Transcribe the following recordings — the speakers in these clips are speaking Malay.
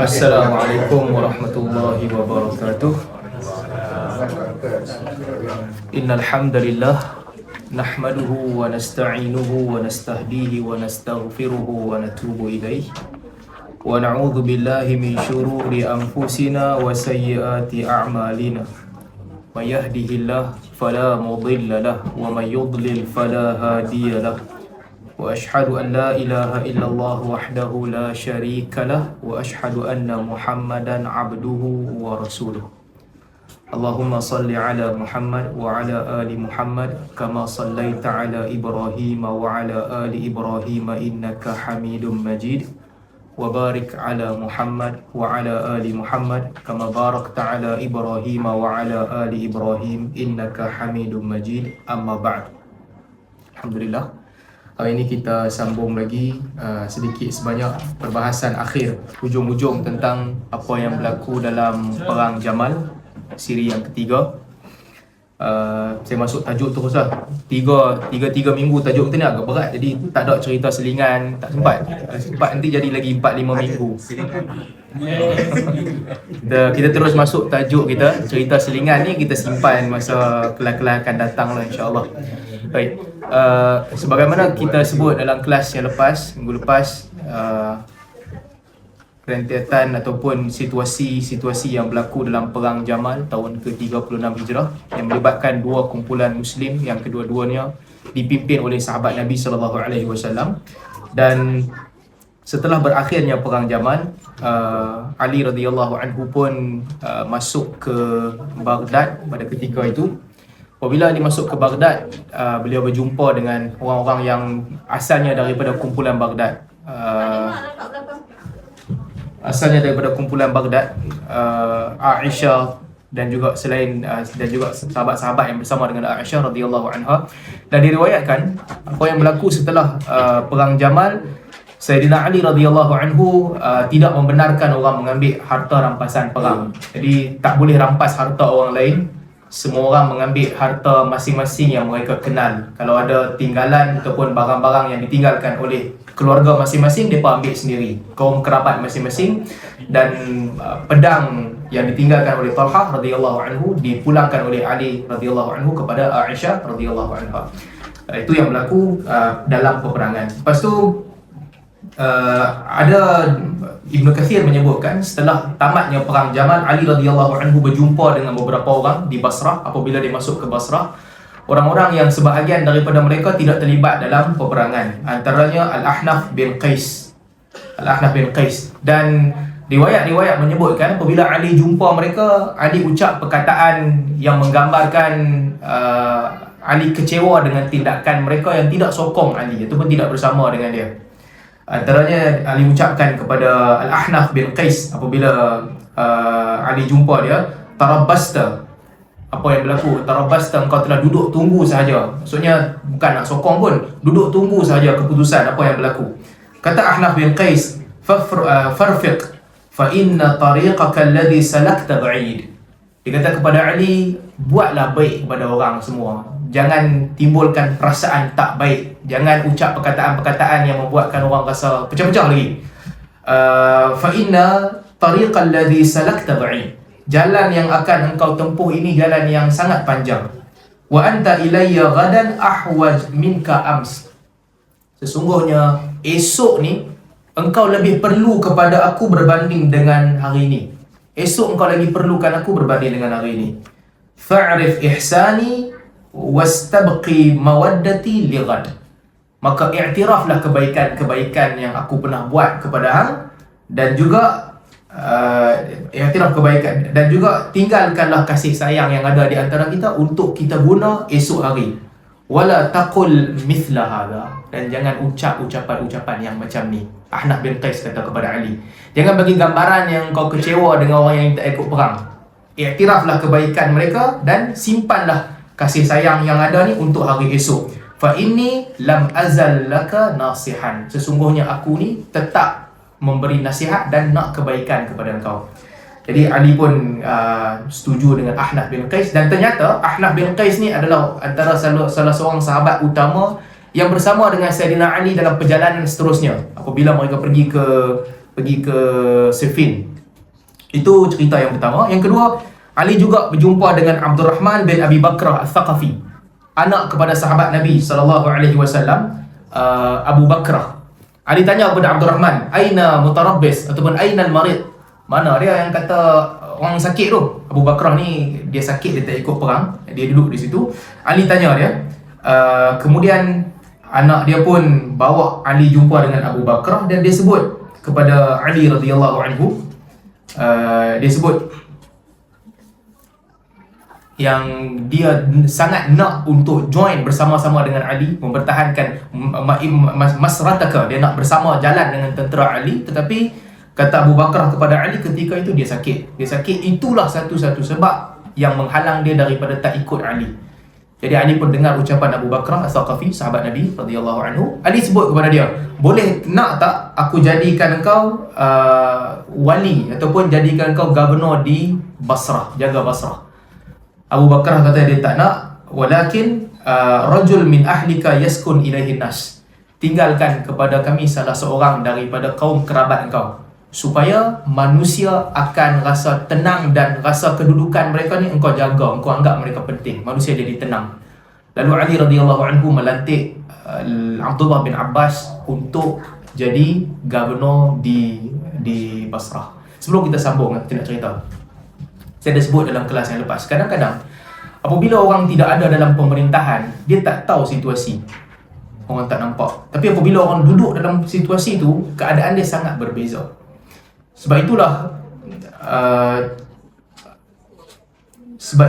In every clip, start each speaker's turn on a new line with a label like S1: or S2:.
S1: Assalamualaikum warahmatullahi wabarakatuh. Innal hamdalillah nahmaduhu wa nasta'inuhu wa nastahdihi wa nastaghfiruhu wa natubu ilaihi wa na'udzu billahi min syururi anfusina wa sayyiati a'malina. May yahdihillahu fala mudilla lahu wa may yudlil fala hadiya lahu. Wa ashhadu an la ilaha illallah wahdahu la syarika lah wa ashhadu anna Muhammadan abduhu wa rasuluh. Allahumma salli ala Muhammad wa ala ali Muhammad kama sallaita ala Ibrahim wa ala ali Ibrahim innaka Hamidum Majid. Wa barik ala Muhammad wa ala ali Muhammad kama barakta ala Ibrahim wa ala ali Ibrahim innaka Hamidum Majid. Amma ba'd. Alhamdulillah, hari ini kita sambung lagi sedikit sebanyak perbahasan akhir hujung-hujung tentang apa yang berlaku dalam Perang Jamal, siri yang ketiga. Saya masuk tajuk terus lah. Tiga minggu tajuk kita ni agak berat, jadi tak ada cerita selingan, tak sempat. Nanti jadi lagi 4-5 minggu. Kita terus masuk tajuk kita. Cerita selingan ni kita simpan masa kelas-kelas akan datang lah, insyaAllah. Baik, sebagaimana kita sebut dalam kelas yang lepas, minggu lepas, rentetan ataupun situasi yang berlaku dalam Perang Jamal tahun ke-36 Hijrah yang melibatkan dua kumpulan Muslim yang kedua-duanya dipimpin oleh sahabat Nabi SAW. Dan setelah berakhirnya Perang Jamal, Ali radhiyallahu anhu pun masuk ke Baghdad pada ketika itu. Apabila dia masuk ke Baghdad, beliau berjumpa dengan orang-orang yang asalnya daripada kumpulan Baghdad. Aisyah dan juga selain dan juga sahabat-sahabat yang bersama dengan Aisyah radhiyallahu anha. Dan diriwayatkan apa yang berlaku setelah Perang Jamal, Sayyidina Ali radhiyallahu anhu tidak membenarkan orang mengambil harta rampasan perang. Jadi tak boleh rampas harta orang lain. Semua orang mengambil harta masing-masing yang mereka kenal. Kalau ada tinggalan ataupun barang-barang yang ditinggalkan oleh keluarga masing-masing, mereka ambil sendiri, kaum kerabat masing-masing. Dan pedang yang ditinggalkan oleh Talhah radhiyallahu anhu dipulangkan oleh Ali radhiyallahu anhu kepada Aisyah radhiyallahu anha. Itu yang berlaku dalam peperangan. Lepas tu ada Ibnu Katsir menyebutkan setelah tamatnya Perang Jamal, Ali radhiyallahu anhu berjumpa dengan beberapa orang di Basrah. Apabila dia masuk ke Basrah, orang-orang yang sebahagian daripada mereka tidak terlibat dalam peperangan, antaranya Al-Ahnaf bin Qais. Dan riwayat-riwayat menyebutkan apabila Ali jumpa mereka, Ali ucap perkataan yang menggambarkan Ali kecewa dengan tindakan mereka yang tidak sokong Ali ataupun tidak bersama dengan dia. Antaranya Ali ucapkan kepada Al-Ahnaf bin Qais apabila Ali jumpa dia, "Tarabbasta." Apa yang berlaku? "Tarabbasta, engkau telah duduk tunggu sahaja." Maksudnya bukan nak sokong pun, duduk tunggu sahaja keputusan apa yang berlaku. Kata Ahnaf bin Qais, "Farfiq fa inna tariqaka alladhi salakta ba'id." Dia kata kepada Ali, buatlah baik kepada orang semua. Jangan timbulkan perasaan tak baik. Jangan ucap perkataan-perkataan yang membuatkan orang rasa pecah-pecah lagi. Fa inna tariqal ladzi salakta ba'id. Jalan yang akan engkau tempuh ini jalan yang sangat panjang. Wa anta ilayya ghadan ahwaj minka ams. Sesungguhnya esok ni engkau lebih perlu kepada aku berbanding dengan hari ini. Esok engkau lagi perlukan aku berbanding dengan hari ini. Fa'rif ihsani wastabqi mawaddati lighad. Maka iktiraflah kebaikan-kebaikan yang aku pernah buat kepada hang, dan juga iktiraf kebaikan, dan juga tinggalkanlah kasih sayang yang ada di antara kita untuk kita guna esok hari. Wala taqul mithla hadha, dan jangan ucap ucapan-ucapan yang macam ni. Ahnaf bin Qais kata kepada Ali, jangan bagi gambaran yang kau kecewa dengan orang yang tak ikut perang. Iktiraflah kebaikan mereka dan simpanlah kasih sayang yang ada ni untuk hari esok. Fa inni lam azal laka nasihan. Sesungguhnya aku ni tetap memberi nasihat dan nak kebaikan kepada engkau. Jadi Ali pun setuju dengan Ahnaf bin Qais, dan ternyata Ahnaf bin Qais ni adalah antara salah seorang sahabat utama yang bersama dengan Sayyidina Ali dalam perjalanan seterusnya apabila mereka pergi ke Siffin. Itu cerita yang pertama. Yang kedua, Ali juga berjumpa dengan Abdul Rahman bin Abi Bakrah Al-Thaqafi, anak kepada sahabat Nabi SAW, Abu Bakrah. Ali tanya kepada Abdul Rahman, aina mutarabbis ataupun aina al-marid? Mana dia yang kata orang sakit tu? Abu Bakrah ni dia sakit, dia tak ikut perang, dia duduk di situ. Ali tanya dia. Kemudian anak dia pun bawa Ali jumpa dengan Abu Bakrah dan dia sebut kepada Ali radhiyallahu anhu, dia sebut yang dia sangat nak untuk join bersama-sama dengan Ali, mempertahankan masrataka, dia nak bersama jalan dengan tentera Ali. Tetapi kata Abu Bakrah kepada Ali ketika itu dia sakit. Itulah satu-satu sebab yang menghalang dia daripada tak ikut Ali. Jadi Ali pun dengar ucapan Abu Bakrah Al-Thaqafi, sahabat Nabi radhiyallahu anhu. Ali sebut kepada dia, boleh nak tak aku jadikan engkau wali ataupun jadikan engkau gubernur di Basrah, jaga Basrah. Abu Bakrah kata dia tak nak, walakin rajul min ahlika yaskun ilaihin nas. Tinggalkan kepada kami salah seorang daripada kaum kerabat engkau, supaya manusia akan rasa tenang dan rasa kedudukan mereka ni engkau jaga, engkau anggap mereka penting, manusia jadi tenang. Lalu Ali radhiyallahu anhu melantik Abdullah bin Abbas untuk jadi gubernur di Basrah. Sebelum kita sambung, kita nak cerita, saya dah sebut dalam kelas yang lepas, kadang-kadang apabila orang tidak ada dalam pemerintahan, dia tak tahu situasi, orang tak nampak. Tapi apabila orang duduk dalam situasi itu, keadaan dia sangat berbeza. Sebab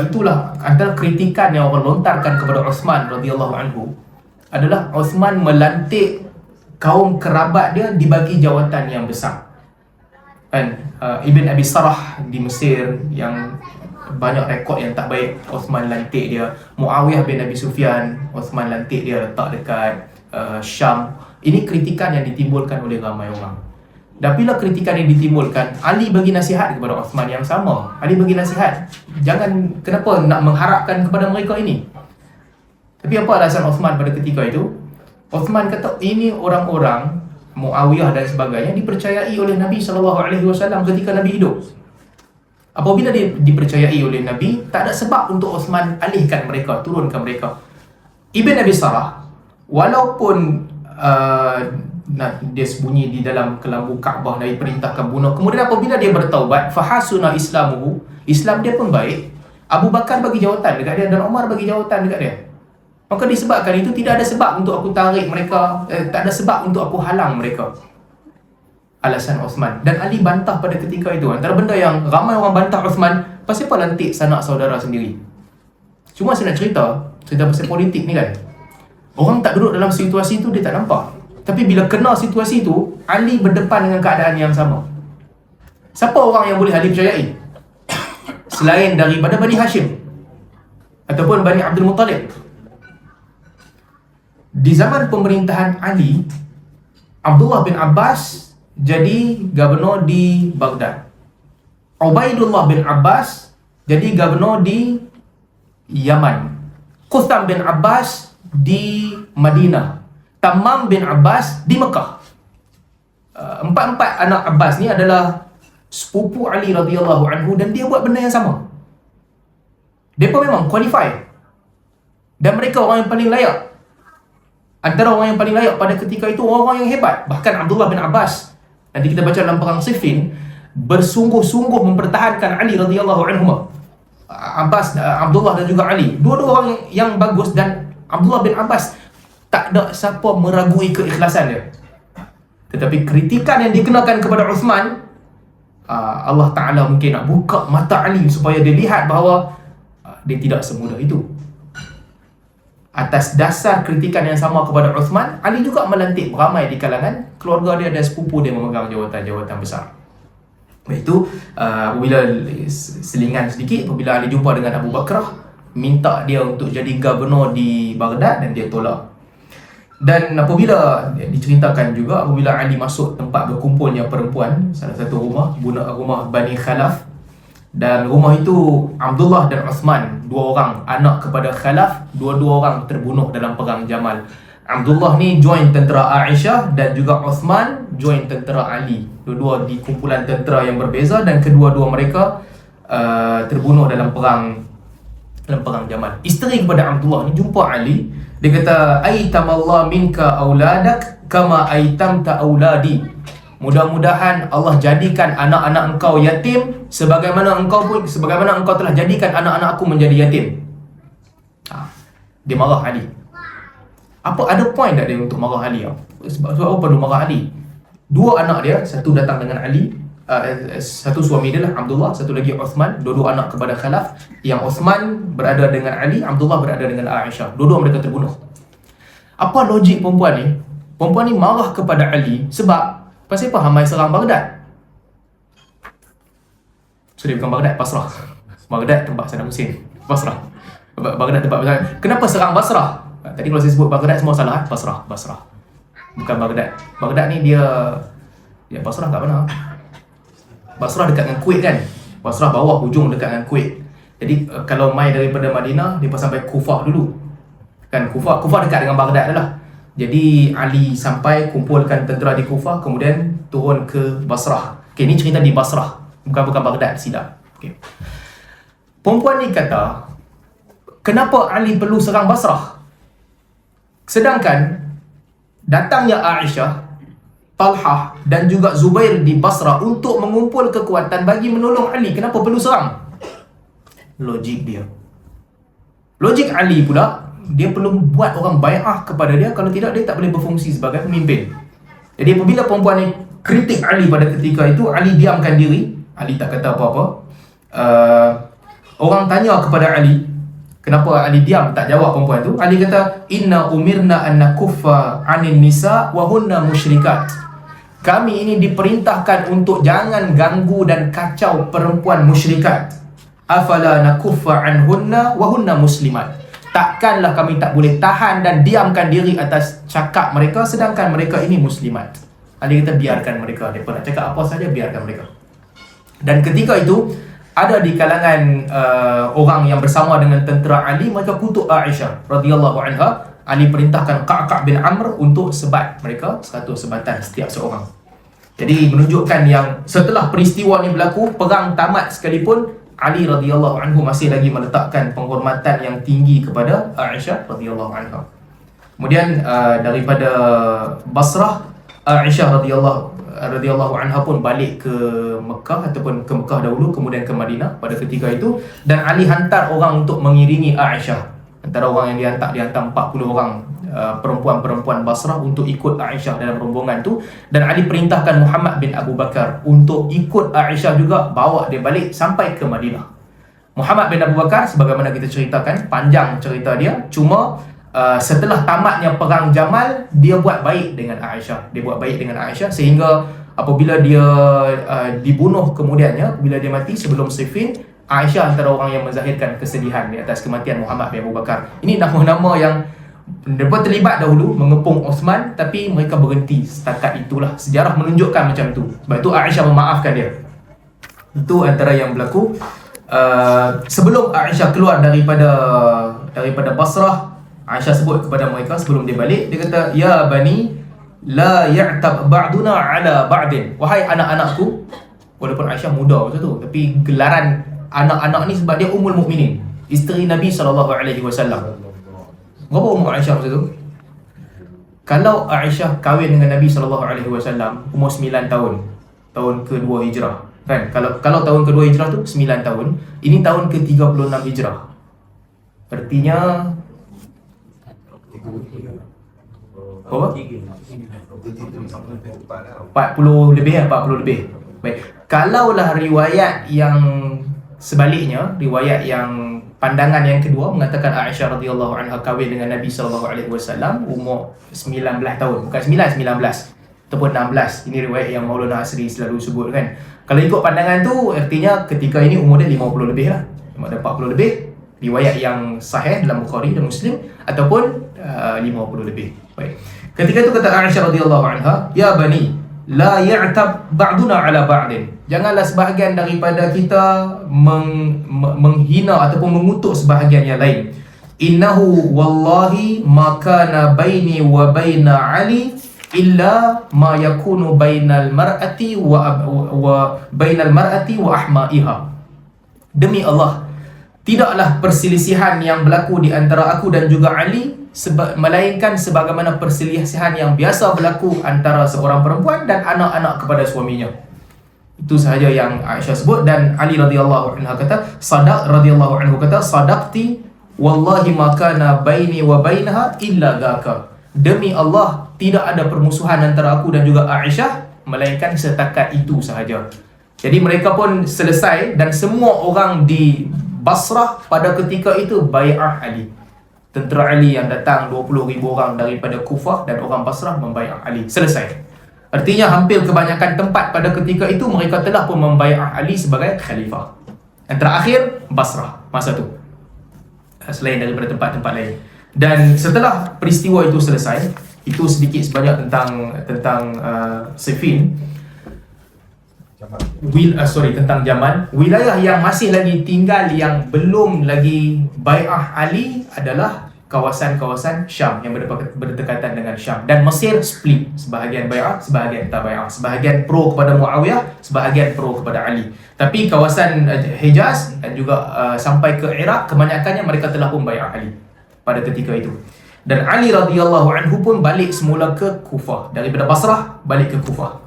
S1: itulah antara kritikan yang orang lontarkan kepada Uthman radhiyallahu anhu adalah Uthman melantik kaum kerabat dia dibagi jawatan yang besar. Kan Ibn Abi Sarah di Mesir yang banyak rekod yang tak baik, Uthman lantik dia. Muawiyah bin Abi Sufyan, Uthman lantik dia letak dekat Syam. Ini kritikan yang ditimbulkan oleh ramai orang. Dan bila kritikan yang ditimbulkan, Ali bagi nasihat kepada Uthman yang sama. Ali bagi nasihat, kenapa nak mengharapkan kepada mereka ini? Tapi apa alasan Uthman pada ketika itu? Uthman kata ini orang-orang Muawiyah dan sebagainya dipercayai oleh Nabi SAW ketika Nabi hidup. Apabila dia dipercayai oleh Nabi, tak ada sebab untuk Uthman alihkan mereka, turunkan mereka. Ibn Abi Sarah, walaupun dia sembunyi di dalam kelambu Kaabah dan diperintahkan bunuh, kemudian apabila dia bertaubat, fahasuna islamuhu, Islam dia pun baik, Abu Bakar bagi jawatan dekat dia dan Umar bagi jawatan dekat dia. Maka disebabkan itu tidak ada sebab untuk aku tarik mereka, tak ada sebab untuk aku halang mereka. Alasan Uthman. Dan Ali bantah pada ketika itu. Antara benda yang ramai orang bantah Uthman, pasal apa lantik sanak saudara sendiri? Cuma saya nak cerita pasal politik ni kan, orang tak duduk dalam situasi itu, dia tak nampak. Tapi bila kena situasi itu, Ali berdepan dengan keadaan yang sama. Siapa orang yang boleh Ali percayai selain daripada Bani Hashim ataupun Bani Abdul Muttalib? Di zaman pemerintahan Ali, Abdullah bin Abbas jadi gubernur di Baghdad. Ubaidullah bin Abbas jadi gubernur di Yaman. Qutham bin Abbas di Madinah. Tamam bin Abbas di Mekah. Empat-empat anak Abbas ni adalah sepupu Ali radhiyallahu anhu dan dia buat benda yang sama. Mereka memang qualified. Dan mereka orang yang paling layak. Antara orang yang paling layak pada ketika itu, orang-orang yang hebat. Bahkan Abdullah bin Abbas, nanti kita baca dalam perang Siffin, bersungguh-sungguh mempertahankan Ali radhiyallahu anhu. Abdullah dan juga Ali, dua-dua orang yang bagus, dan Abdullah bin Abbas tak ada siapa meragui keikhlasan dia. Tetapi kritikan yang dikenakan kepada Uthman, Allah Ta'ala mungkin nak buka mata Ali supaya dia lihat bahawa dia tidak semudah itu. Atas dasar kritikan yang sama kepada Uthman, Ali juga melantik ramai di kalangan keluarga dia dan sepupu dia memegang jawatan-jawatan besar. Itu apabila selingan sedikit, apabila Ali jumpa dengan Abu Bakrah, minta dia untuk jadi gubernur di Baghdad dan dia tolak. Dan apabila diceritakan juga, apabila Ali masuk tempat berkumpulnya perempuan, salah satu rumah Bani Khalaf, dan rumah itu Abdullah dan Uthman, dua orang anak kepada Khalaf, dua-dua orang terbunuh dalam perang Jamal. Abdullah ni join tentera Aisyah dan juga Uthman join tentera Ali. Dua-dua di kumpulan tentera yang berbeza dan kedua-dua mereka terbunuh dalam perang Jamal. Isteri kepada Abdullah ni jumpa Ali, dia kata aitamallah minka auladak kama aitamta auladi. Mudah-mudahan Allah jadikan anak-anak engkau yatim sebagaimana engkau telah jadikan anak-anak aku menjadi yatim. Dia marah Ali. Ada point tak dia untuk marah Ali? Sebab apa perlu marah Ali? Dua anak dia, satu datang dengan Ali, satu suami dia lah Abdullah, satu lagi Uthman, dua-dua anak kepada Khalaf. Yang Uthman berada dengan Ali, Abdullah berada dengan Aisyah. Dua-dua mereka terbunuh. Apa logik perempuan ni? Perempuan ni marah kepada Ali sebab pasal apa Hamai serang Baghdad? So dia bukan Baghdad, Basrah. Baghdad tempat Saddam Hussein. Basrah. Baghdad tempat Basrah. Kenapa serang Basrah? Tadi kalau saya sebut Baghdad semua salah. Basrah. Bukan Baghdad. Baghdad ni dia Basrah kat mana? Basrah dekat dengan Kuwait kan? Basrah bawah hujung dekat dengan Kuwait. Jadi kalau mai daripada Madinah, dia sampai Kufah dulu. Kan Kufah dekat dengan Baghdad dah lah. Jadi Ali sampai kumpulkan tentera di Kufah, kemudian turun ke Basrah. Okey, ni cerita di Basrah. Bukan Baghdad, silap. Okey. Perempuan ni kata, kenapa Ali perlu serang Basrah? Sedangkan datangnya Aisyah, Talhah dan juga Zubair di Basrah untuk mengumpul kekuatan bagi menolong Ali. Kenapa perlu serang? Logik dia. Logik Ali pula, dia perlu buat orang bai'ah kepada dia, kalau tidak dia tak boleh berfungsi sebagai pemimpin. Jadi apabila perempuan ni kritik Ali pada ketika itu, Ali diamkan diri. Ali tak kata apa-apa. Orang tanya kepada Ali, kenapa Ali diam, tak jawab perempuan tu. Ali kata, inna umirna an nakuffa 'anil nisa wa hunna musyrikat. Kami ini diperintahkan untuk jangan ganggu dan kacau perempuan musyrikat. Afala nakuffa 'anhunna wa hunna muslimat. Takkanlah kami tak boleh tahan dan diamkan diri atas cakap mereka sedangkan mereka ini muslimat. Ali kata biarkan mereka, mereka nak cakap apa saja, biarkan mereka. Dan ketika itu ada di kalangan orang yang bersama dengan tentera Ali, mereka kutuk Aisyah radhiyallahu anha. Ali perintahkan Ka'ab bin Amr untuk sebat mereka satu sebatan setiap seorang. Jadi menunjukkan yang setelah peristiwa ni berlaku, perang tamat sekalipun, Ali radhiyallahu anhu masih lagi meletakkan penghormatan yang tinggi kepada Aisyah radhiyallahu anha. Kemudian daripada Basrah, Aisyah radhiyallahu anha pun balik ke Mekah ataupun ke Mekah dahulu, kemudian ke Madinah pada ketika itu, dan Ali hantar orang untuk mengiringi Aisyah. Antara orang yang dihantar 40 orang perempuan-perempuan Basrah untuk ikut Aisyah dalam rombongan tu, dan Ali perintahkan Muhammad bin Abu Bakar untuk ikut Aisyah juga, bawa dia balik sampai ke Madinah. Muhammad bin Abu Bakar, sebagaimana kita ceritakan, panjang cerita dia, cuma setelah tamatnya perang Jamal, dia buat baik dengan Aisyah. Sehingga apabila dia dibunuh kemudiannya, apabila dia mati sebelum Siffin, Aisyah antara orang yang menzahirkan kesedihan di atas kematian Muhammad bin Abu Bakar. Ini nama-nama yang mereka terlibat dahulu mengepung Uthman, tapi mereka berhenti setakat itulah. Sejarah menunjukkan macam tu. Sebab itu Aisyah memaafkan dia. Itu antara yang berlaku. Sebelum Aisyah keluar daripada Basrah, Aisyah sebut kepada mereka sebelum dia balik, dia kata, ya bani la ya'tab ba'duna ala ba'din. Wahai anak-anakku. Walaupun Aisyah muda masa tu, tapi gelaran anak-anak ni sebab dia Ummul Mukminin, isteri Nabi SAW. Berapa umur Aisyah masa tu? Kalau Aisyah kahwin dengan Nabi SAW umur 9 tahun, tahun kedua Hijrah, kan? Kalau tahun kedua Hijrah tu 9 tahun, ini tahun ke-36 Hijrah. Artinya berapa? 40 lebih. Baik. Kalaulah riwayat yang sebaliknya, riwayat yang pandangan yang kedua mengatakan Aisyah radhiyallahu anha kahwin dengan Nabi SAW umur 19 tahun, bukan 19 ataupun 16. Ini riwayat yang Maulana Asri selalu sebut, kan. Kalau ikut pandangan tu, artinya ketika ini umur dia 50 lebih lah, 40 lebih. Riwayat yang sahih dalam Bukhari dan Muslim, ataupun 50 lebih. Baik. Ketika itu kata Aisyah radhiyallahu anha, ya bani la ya'tab ba'duna ala ba'din. Janganlah sebahagian daripada kita menghina ataupun mengutuk sebahagian yang lain. innahu wallahi ma kana baini wa baina Ali illa ma yakunu bainal mar'ati wa bainal mar'ati wa ahma'iha. Demi Allah, tidaklah perselisihan yang berlaku di antara aku dan juga Ali melainkan sebagaimana perselisihan yang biasa berlaku antara seorang perempuan dan anak-anak kepada suaminya. Itu sahaja yang Aisyah sebut. Dan Ali radhiyallahu anhu kata, sadaqti wallahi ma kana baini wa bainaha illa dhaka. Demi Allah, tidak ada permusuhan antara aku dan juga Aisyah melainkan setakat itu sahaja. Jadi mereka pun selesai dan semua orang di Basrah pada ketika itu bai'ah Ali. Tentera Ali yang datang 20,000 orang daripada Kufah dan orang Basrah membai'ah Ali. Selesai. Artinya hampir kebanyakan tempat pada ketika itu mereka telah pun membai'ah Ali sebagai khalifah. Yang terakhir Basrah masa tu, selain daripada tempat-tempat lain. Dan setelah peristiwa itu selesai, itu sedikit sebanyak tentang Siffin. Tentang Jamal. Wilayah yang masih lagi tinggal yang belum lagi bai'ah Ali adalah kawasan-kawasan Syam yang berdekatan dengan Syam. Dan Mesir split, sebahagian bai'ah, sebahagian tak bai'ah, sebahagian pro kepada Muawiyah, sebahagian pro kepada Ali. Tapi kawasan Hijaz dan juga sampai ke Iraq, kebanyakannya mereka telah pun bai'ah Ali pada ketika itu. Dan Ali radhiyallahu anhu pun balik semula ke Kufah, daripada Basrah balik ke Kufah.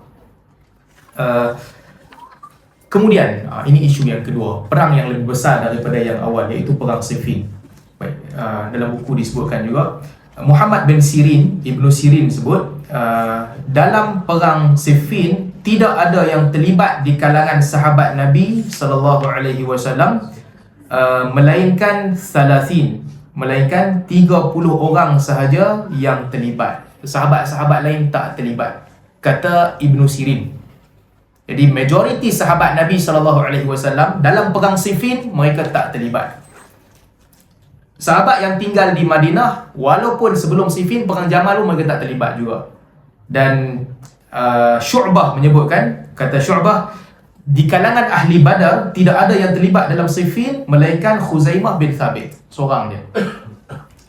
S1: Kemudian, ini isu yang kedua, perang yang lebih besar daripada yang awal, iaitu perang Siffin. Baik, dalam buku disebutkan juga, Muhammad bin Sirin, Ibnu Sirin sebut, dalam perang Siffin tidak ada yang terlibat di kalangan sahabat Nabi sallallahu alaihi wasallam melainkan 30 orang sahaja yang terlibat. Sahabat-sahabat lain tak terlibat, kata Ibnu Sirin. Jadi majoriti sahabat Nabi SAW dalam perang Siffin mereka tak terlibat. Sahabat yang tinggal di Madinah, walaupun sebelum Siffin perang Jamal mereka tak terlibat juga. Dan Syu'bah menyebutkan, kata Syu'bah, di kalangan ahli Badar tidak ada yang terlibat dalam Siffin melainkan Khuzaimah bin Thabit, seorang dia.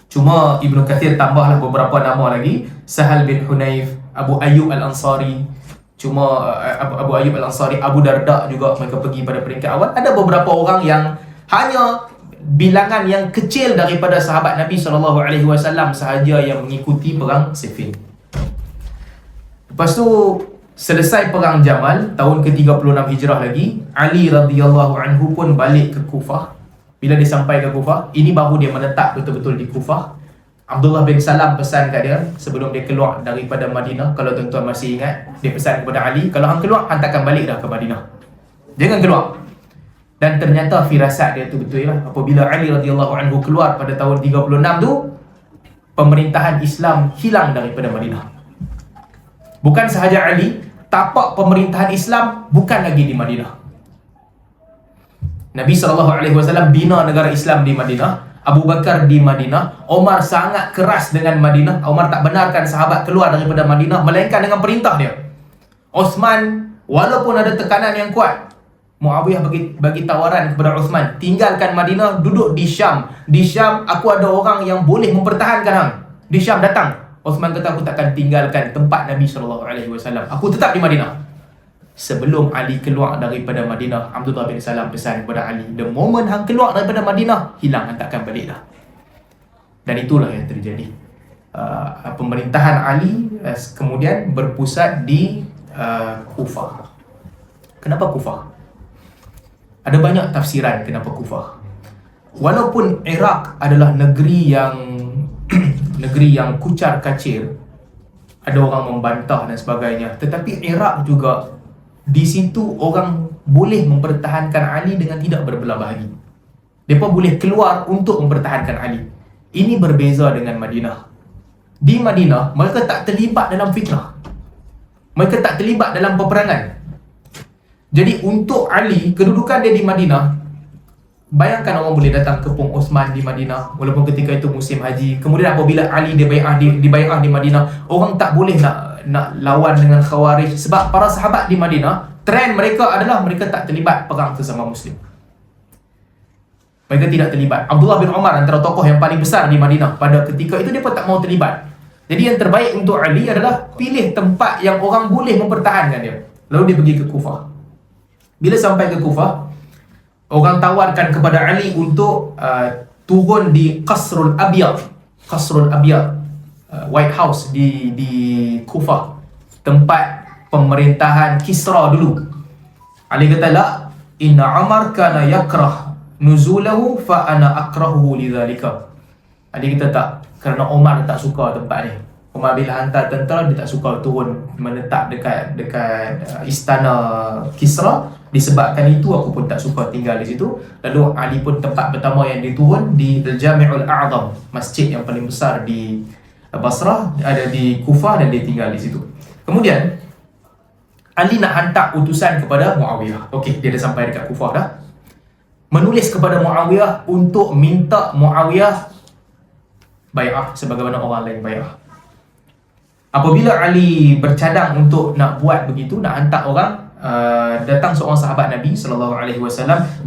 S1: Cuma Ibnu Kathir tambahlah beberapa nama lagi, Sahal bin Hunayf, Abu Ayyub Al-Ansari. Cuma Abu Ayyub Al-Ansari, Abu Darda juga mereka pergi pada peringkat awal. Ada beberapa orang yang hanya bilangan yang kecil daripada sahabat Nabi SAW sahaja yang mengikuti perang Siffin. Lepas tu selesai perang Jamal tahun ke-36 Hijrah lagi, Ali radhiyallahu anhu pun balik ke Kufah. Bila dia sampai ke Kufah, ini baru dia menetap betul-betul di Kufah. Abdullah bin Salam pesan kat dia sebelum dia keluar daripada Madinah. Kalau tuan-tuan masih ingat, dia pesan kepada Ali, kalau hang keluar, hang takkan balik dah ke Madinah, jangan keluar. Dan ternyata firasat dia tu betul lah. Apabila Ali radhiyallahu anhu keluar pada tahun 36 tu, pemerintahan Islam hilang daripada Madinah. Bukan sahaja Ali, tapak pemerintahan Islam bukan lagi di Madinah. Nabi SAW bina negara Islam di Madinah, Abu Bakar di Madinah, Omar sangat keras dengan Madinah. Omar tak benarkan sahabat keluar daripada Madinah melainkan dengan perintah dia. Osman, walaupun ada tekanan yang kuat, Muawiyah bagi tawaran kepada Osman, tinggalkan Madinah, duduk di Syam. Di Syam aku ada orang yang boleh mempertahankan hang. Di Syam datang. Osman kata, aku takkan tinggalkan tempat Nabi SAW. Aku tetap di Madinah. Sebelum Ali keluar daripada Madinah, Abdullah bin Salam pesan kepada Ali, the moment hang keluar daripada Madinah, hilang, hang takkan balik dah. Dan itulah yang terjadi. Pemerintahan Ali kemudian berpusat di Kufah. Kenapa Kufah? Ada banyak tafsiran kenapa Kufah. Walaupun Iraq adalah negeri yang kucar kacir, ada orang membantah dan sebagainya, tetapi Iraq juga, di situ orang boleh mempertahankan Ali dengan tidak berbelah bahagi. Mereka boleh keluar untuk mempertahankan Ali. Ini berbeza dengan Madinah. Di Madinah, mereka tak terlibat dalam fitnah. Mereka tak terlibat dalam peperangan. Jadi untuk Ali, kedudukan dia di Madinah, bayangkan orang boleh datang kepung Osman di Madinah walaupun ketika itu musim haji. Kemudian apabila Ali dibai'ah di Madinah, orang tak boleh nak lawan dengan Khawarij, sebab para sahabat di Madinah, trend mereka adalah mereka tak terlibat perang sesama Muslim. Mereka tidak terlibat. Abdullah bin Umar antara tokoh yang paling besar di Madinah pada ketika itu, dia pun tak mau terlibat. Jadi yang terbaik untuk Ali adalah pilih tempat yang orang boleh mempertahankan dia. Lalu dia pergi ke Kufah. Bila sampai ke Kufah, orang tawarkan kepada Ali untuk turun di Qasrul Abyad. Qasrul Abyad, White House di Kufah, tempat pemerintahan Kisra dulu. Ali kata, la, inna Umar kana yakrah nuzulahu fa ana akrahuhu lidzalika. Ali kata tak, kerana Umar tak suka tempat ni. Umar bila hantar tentera, dia tak suka turun menetap dekat istana Kisra. Disebabkan itu aku pun tak suka tinggal di situ. Lalu Ali pun tempat pertama yang dia turun di Al-Jami'ul A'zam, masjid yang paling besar di Basrah, ada di Kufah, dan dia tinggal di situ. Kemudian Ali nak hantar utusan kepada Muawiyah. Okey, dia dah sampai dekat Kufah dah. Menulis kepada Muawiyah untuk minta Muawiyah bai'ah sebagaimana orang lain bai'ah. Apabila Ali bercadang untuk nak buat begitu, nak hantar orang, datang seorang sahabat Nabi SAW,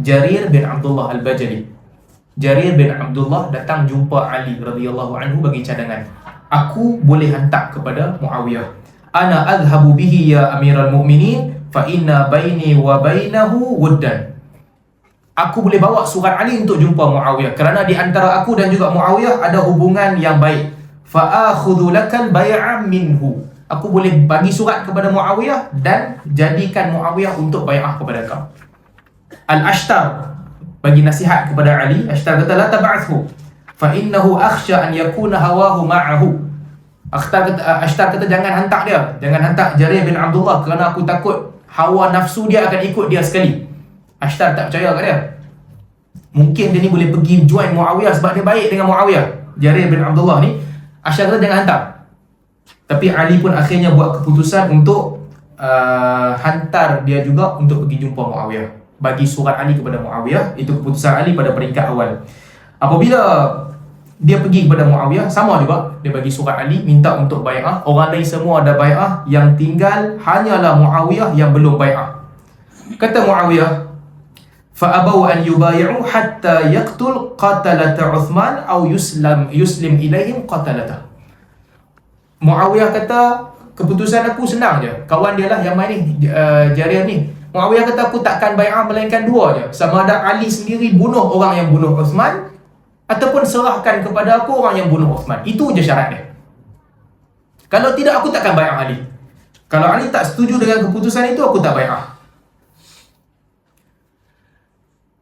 S1: Jarir bin Abdullah Al-Bajali. Jarir bin Abdullah datang jumpa Ali radhiyallahu anhu bagi cadangan. Aku boleh hantar kepada Muawiyah. Ana adhhabu bihi ya Amiral Mu'minin fa inna baini wa bainahu wuddan. Aku boleh bawa surat Ali untuk jumpa Muawiyah kerana di antara aku dan juga Muawiyah ada hubungan yang baik. Fa akhudhu lakal bai'a minhu. Aku boleh bagi surat kepada Muawiyah dan jadikan Muawiyah untuk bai'ah kepada kau. Al-Ashtar bagi nasihat kepada Ali. Ashtar kata, la tab'athu fa innahu akhsha an yakuna hawahu ma'ahu. Ashtar kata jangan hantar dia, jangan hantar Jarir bin Abdullah kerana aku takut hawa nafsu dia akan ikut dia sekali. Ashtar tak percaya kat dia. Mungkin dia ni boleh pergi join Muawiyah sebab dia baik dengan Muawiyah, Jarir bin Abdullah ni. Ashtar kata jangan hantar. Tapi Ali pun akhirnya buat keputusan untuk hantar dia juga untuk pergi jumpa Muawiyah, bagi surat Ali kepada Muawiyah. Itu keputusan Ali pada peringkat awal. Apabila dia pergi kepada Muawiyah, sama juga, dia bagi surat Ali, minta untuk bai'ah. Orang lain semua ada bai'ah, yang tinggal hanyalah Muawiyah yang belum bai'ah. Kata Muawiyah, فَأَبَوْا أَنْ يُبَايِعُوا حَتَّى يَقْتُلْ قَتَلَةَ عُثْمَانَ أَوْ يُسْلِمْ إِلَيْهِمْ قَتَلَةَ. Muawiyah kata, keputusan aku senang je. Kawan dia lah yang main ni, Jarir ni. Muawiyah kata, aku takkan bai'ah melainkan dua je. Sama ada Ali sendiri bunuh orang yang bunuh Uthman, ataupun serahkan kepada aku orang yang bunuh Uthman. Itu je syarat dia. Kalau tidak, aku takkan bai'ah Ali. Kalau Ali tak setuju dengan keputusan itu, aku tak bai'ah.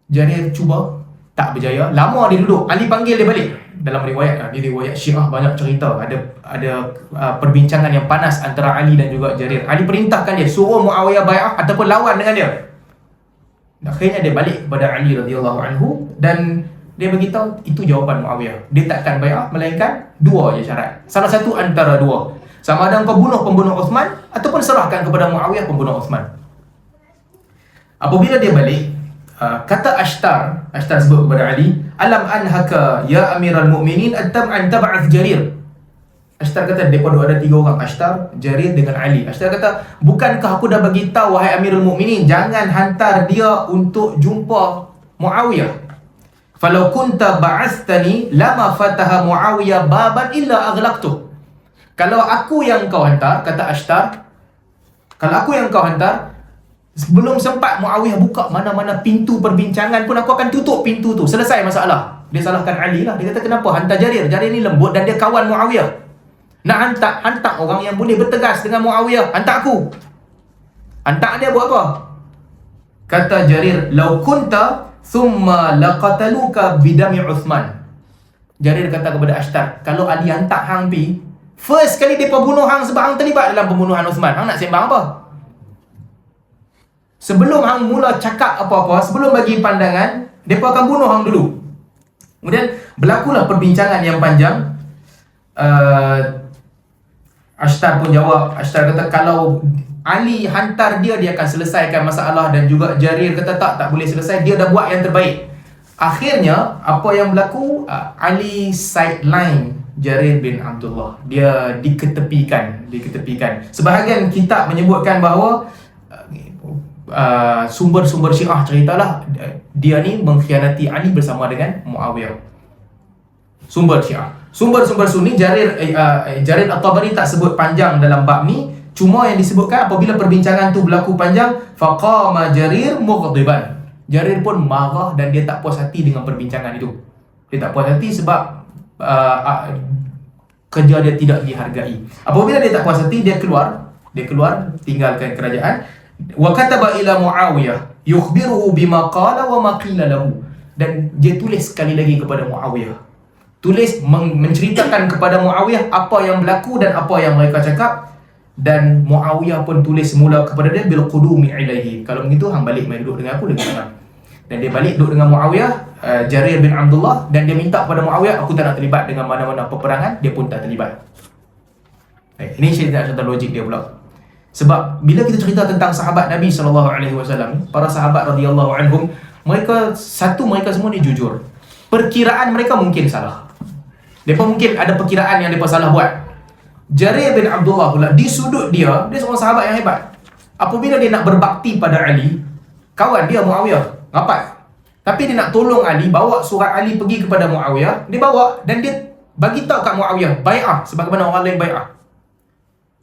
S1: Jarir cuba, tak berjaya. Lama dia duduk. Ali panggil dia balik. Dalam riwayat, di riwayat Syiah banyak cerita, ada perbincangan yang panas antara Ali dan juga Jarir. Ali perintahkan dia suruh Muawiyah bai'ah ataupun lawan dengan dia. Akhirnya dia balik kepada Ali radhiyallahu anhu dan dia beritahu itu jawapan Muawiyah. Dia takkan bai'ah melainkan dua je syarat. Salah satu antara dua. Sama ada kau bunuh pembunuh Uthman ataupun serahkan kepada Muawiyah pembunuh Uthman. Apabila dia balik, kata Ashtar sebut kepada Ali, alam anhaka ya Amiral Mu'minin atam an tab'ath Jarir. Ashtar kata, daripada ada tiga orang, Ashtar, Jarir dengan Ali. Ashtar kata, bukankah aku dah bagi tahu wahai Amirul Mu'minin, jangan hantar dia untuk jumpa Muawiyah. Falau kunta ba'athani lama fataha Muawiyah baban illa aghlaqtuh. Kalau aku yang kau hantar, kata Ashtar, kalau aku yang kau hantar, sebelum sempat Muawiyah buka mana-mana pintu perbincangan pun, aku akan tutup pintu tu. Selesai masalah. Dia salahkan Ali lah. Dia kata, kenapa hantar Jarir? Jarir ni lembut dan dia kawan Muawiyah. Nak hantar orang yang boleh bertegas dengan Muawiyah. Hantar aku. Hantar dia buat apa? Kata Jarir, lau kunta thumma laqataluka bidami Uthman. Jarir kata kepada Ashtar, kalau Ali hantar hang pi, first kali depa bunuh hang sebab hang terlibat dalam pembunuhan Uthman. Hang nak sembang apa? Sebelum hang mula cakap apa-apa, sebelum bagi pandangan, mereka akan bunuh hang dulu. Kemudian berlakulah perbincangan yang panjang. Ashtar pun jawab. Ashtar kata, kalau Ali hantar dia, dia akan selesaikan masalah. Dan juga Jarir kata tak boleh selesai. Dia dah buat yang terbaik. Akhirnya, apa yang berlaku? Ali sideline Jarir bin Abdullah. Dia diketepikan. Sebahagian kitab menyebutkan bahawa sumber-sumber Syiah ceritalah dia ni mengkhianati Ali bersama dengan Muawiyah. Sumber Syiah. Sumber-sumber Sunni, Jarir At-Tabari tak sebut panjang dalam bab ni, cuma yang disebutkan apabila perbincangan tu berlaku panjang, faqama Jarir mughdiban. Jarir pun marah dan dia tak puas hati dengan perbincangan itu. Dia tak puas hati sebab kerja dia tidak dihargai. Apabila dia tak puas hati, dia keluar tinggalkan kerajaan. Wa kataba ila Muawiyah yukhbiruhu bima qala wa ma qila lahu. Dan dia tulis sekali lagi kepada Muawiyah. Tulis menceritakan kepada Muawiyah apa yang berlaku dan apa yang mereka cakap. Dan Muawiyah pun tulis semula kepada dia bil qudumi ilaihi. Kalau begitu hang balik main duduk dengan aku dengan hang. Dan dia balik duduk dengan Muawiyah, Jarir bin Abdullah, dan dia minta kepada Muawiyah, aku tak nak terlibat dengan mana-mana peperangan. Dia pun tak terlibat. Ini cerita logik dia pula. Sebab bila kita cerita tentang sahabat Nabi SAW, para sahabat radhiyallahu anhum, mereka semua ni jujur. Perkiraan mereka mungkin salah. Mereka mungkin ada perkiraan yang mereka salah buat. Jarir bin Abdullah pula, di sudut dia seorang sahabat yang hebat. Apabila dia nak berbakti pada Ali, kawan dia Muawiyah, rapat. Tapi dia nak tolong Ali, bawa surat Ali pergi kepada Muawiyah, dia bawa dan dia bagi tahu kat Muawiyah, bai'ah sebagaimana orang lain bai'ah.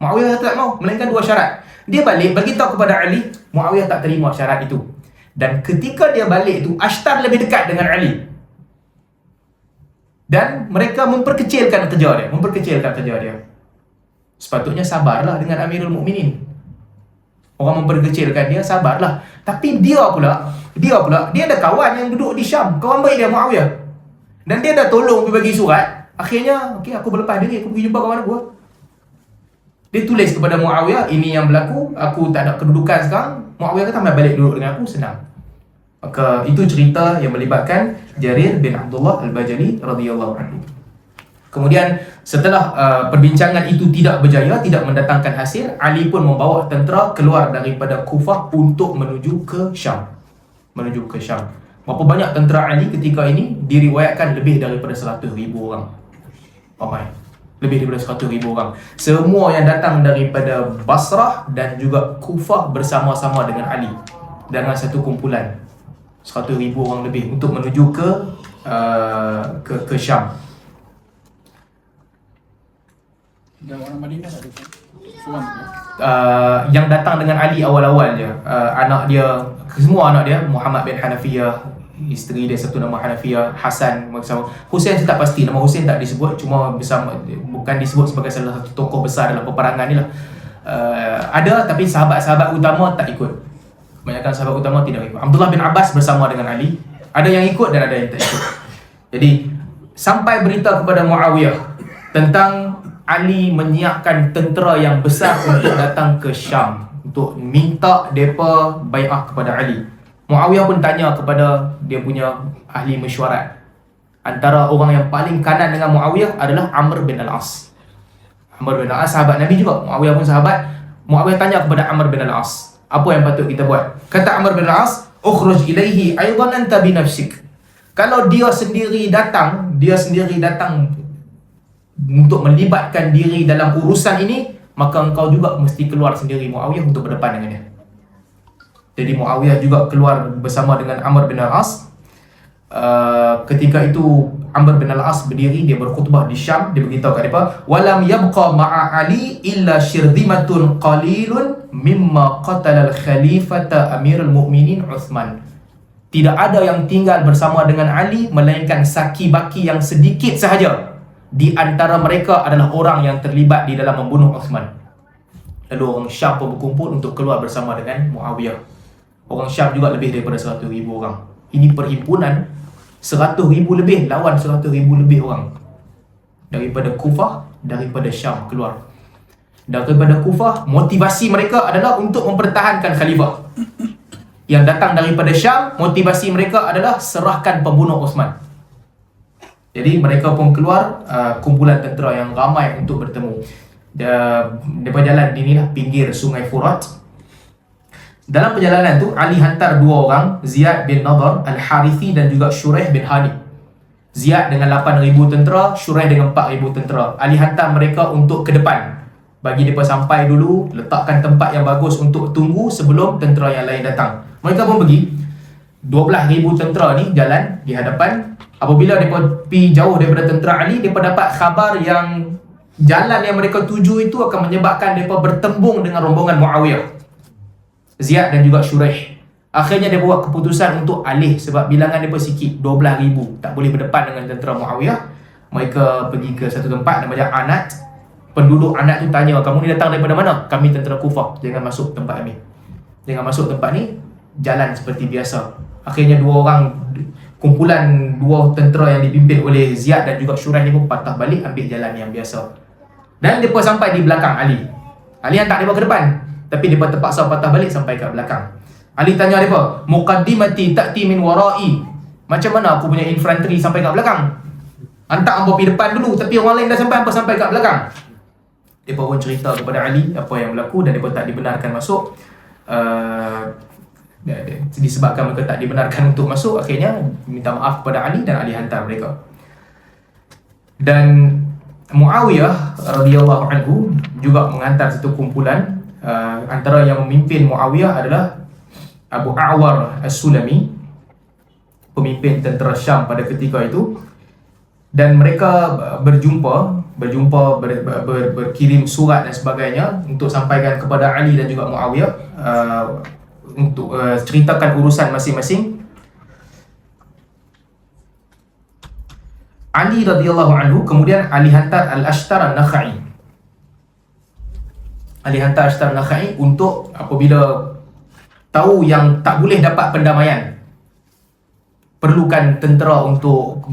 S1: Muawiyah tak mau, melainkan dua syarat. Dia balik bagi tahu kepada Ali, Muawiyah tak terima syarat itu. Dan ketika dia balik tu, Ashtar lebih dekat dengan Ali. Dan mereka memperkecilkan kerja dia. Sepatutnya sabarlah dengan Amirul Mukminin. Orang memperkecilkan dia, sabarlah. Tapi dia pula ada kawan yang duduk di Syam, kawan baik dia Muawiyah. Dan dia dah tolong pergi bagi surat. Akhirnya, okey, aku berlepas diri, aku pergi jumpa kawan aku. Dia tulis kepada Muawiyah, ini yang berlaku, aku tak ada kedudukan sekarang. Muawiyah kata, balik duduk dengan aku, senang. Maka itu cerita yang melibatkan Jarir bin Abdullah Al-Bajali radhiyallahu anhu. Kemudian setelah perbincangan itu tidak berjaya, tidak mendatangkan hasil, Ali pun membawa tentera keluar daripada Kufah untuk menuju ke Syam. Berapa banyak tentera Ali ketika ini? Diriwayatkan lebih daripada 100,000 orang. Ramai. Lebih daripada 100,000 orang. Semua yang datang daripada Basrah dan juga Kufah bersama-sama dengan Ali. Dengan satu kumpulan. 100,000 orang lebih untuk menuju ke Syam.
S2: Dan orang Madinah tak ada suam tu.
S1: Yang datang dengan Ali awal-awal je, anak dia, semua anak dia, Muhammad bin Hanafiyah, isteri dia satu nama Hanafiyah, Hasan bersama Husain, saya tak pasti nama Husain tak disebut, cuma bersama, bukan disebut sebagai salah satu tokoh besar dalam peperangan ni lah. Ada, tapi sahabat-sahabat utama tak ikut. Kebanyakan sahabat utama tidak ikut. Abdullah bin Abbas bersama dengan Ali, ada yang ikut dan ada yang tak ikut. Jadi sampai berita kepada Muawiyah tentang Ali menyiapkan tentera yang besar untuk datang ke Syam, untuk minta mereka bai'ah kepada Ali. Muawiyah pun tanya kepada dia punya ahli mesyuarat. Antara orang yang paling kanan dengan Muawiyah adalah Amr bin Al-As. Amr bin Al-As sahabat Nabi juga, Muawiyah pun sahabat. Muawiyah tanya kepada Amr bin Al-As, apa yang patut kita buat? Kata Amr bin Al-As, ukhruj ilaihi aidan anta bi nafsik. Kalau dia sendiri datang untuk melibatkan diri dalam urusan ini, maka engkau juga mesti keluar sendiri Muawiyah untuk berdepan dengan dia. Jadi Muawiyah juga keluar bersama dengan Amr bin Al-As. Ketika itu Amr bin Al-As berdiri, dia berkhutbah di Syam. Dia beritahu kat mereka, walam yabqa ma'a Ali illa syirzimatun qalilun mimma qatala al-khalifata Amirul Mukminin Uthman. Tidak ada yang tinggal bersama dengan Ali melainkan saki-baki yang sedikit sahaja. Di antara mereka adalah orang yang terlibat di dalam membunuh Uthman. Lalu orang Syam pun berkumpul untuk keluar bersama dengan Muawiyah. Orang Syam juga lebih daripada 100,000 orang. Ini perhimpunan 100,000 lebih lawan 100,000 lebih orang. Daripada Kufah, daripada Syam keluar. Daripada Kufah, motivasi mereka adalah untuk mempertahankan khalifah. Yang datang daripada Syam, motivasi mereka adalah serahkan pembunuh Uthman. Jadi mereka pun keluar, kumpulan tentera yang ramai untuk bertemu. Mereka jalan di inilah pinggir sungai Furat. Dalam perjalanan tu, Ali hantar dua orang, Ziyad bin Nadar Al-Harithi dan juga Shuraih bin Hani. Ziyad dengan 8,000 tentera, Shuraih dengan 4,000 tentera. Ali hantar mereka untuk ke depan, Bagi mereka sampai dulu, letakkan tempat yang bagus untuk tunggu sebelum tentera yang lain datang. Mereka pun pergi. 12,000 tentera ni jalan di hadapan. Apabila mereka pergi jauh daripada tentera Ali, mereka dapat khabar yang jalan yang mereka tuju itu akan menyebabkan mereka bertembung dengan rombongan Muawiyah, Ziyad dan juga Shuraih. Akhirnya dia buat keputusan untuk alih sebab bilangan mereka sikit, 12,000, tak boleh berdepan dengan tentera Muawiyah. Mereka pergi ke satu tempat namanya Anat. Penduduk Anat tu tanya, kamu ni datang daripada mana? Kami tentera Kufah, jangan masuk tempat kami, jangan masuk tempat ni, jalan seperti biasa. Akhirnya kumpulan dua tentera yang dipimpin oleh Ziyad dan juga Shuraih ni pun patah balik, ambil jalan yang biasa. Dan mereka sampai di belakang Ali. Ali hantar mereka ke depan, tapi mereka terpaksa patah balik sampai ke belakang. Ali tanya mereka, muqaddimati ta'ti min wara'i. Macam mana aku punya infanteri sampai kat belakang? Hantar hampa pergi depan dulu, tapi orang lain dah sampai, hampa sampai kat belakang. Mereka pun cerita kepada Ali apa yang berlaku dan mereka tak dibenarkan masuk. Disebabkan mereka tak dibenarkan untuk masuk, akhirnya minta maaf kepada Ali dan Ali hantar mereka. Dan Muawiyah radhiyallahu anhu juga menghantar satu kumpulan. Antara yang memimpin Muawiyah adalah Abu A'war As-Sulami, pemimpin tentera Syam pada ketika itu. Dan mereka berkirim surat dan sebagainya untuk sampaikan kepada Ali dan juga Muawiyah, untuk ceritakan urusan masing-masing. Ali radhiyallahu anhu kemudian Ali hantar Al-Ashtar An-Nakhai. Ali hantar Ashtar An-Nakhai untuk apabila tahu yang tak boleh dapat pendamaian, perlukan tentera untuk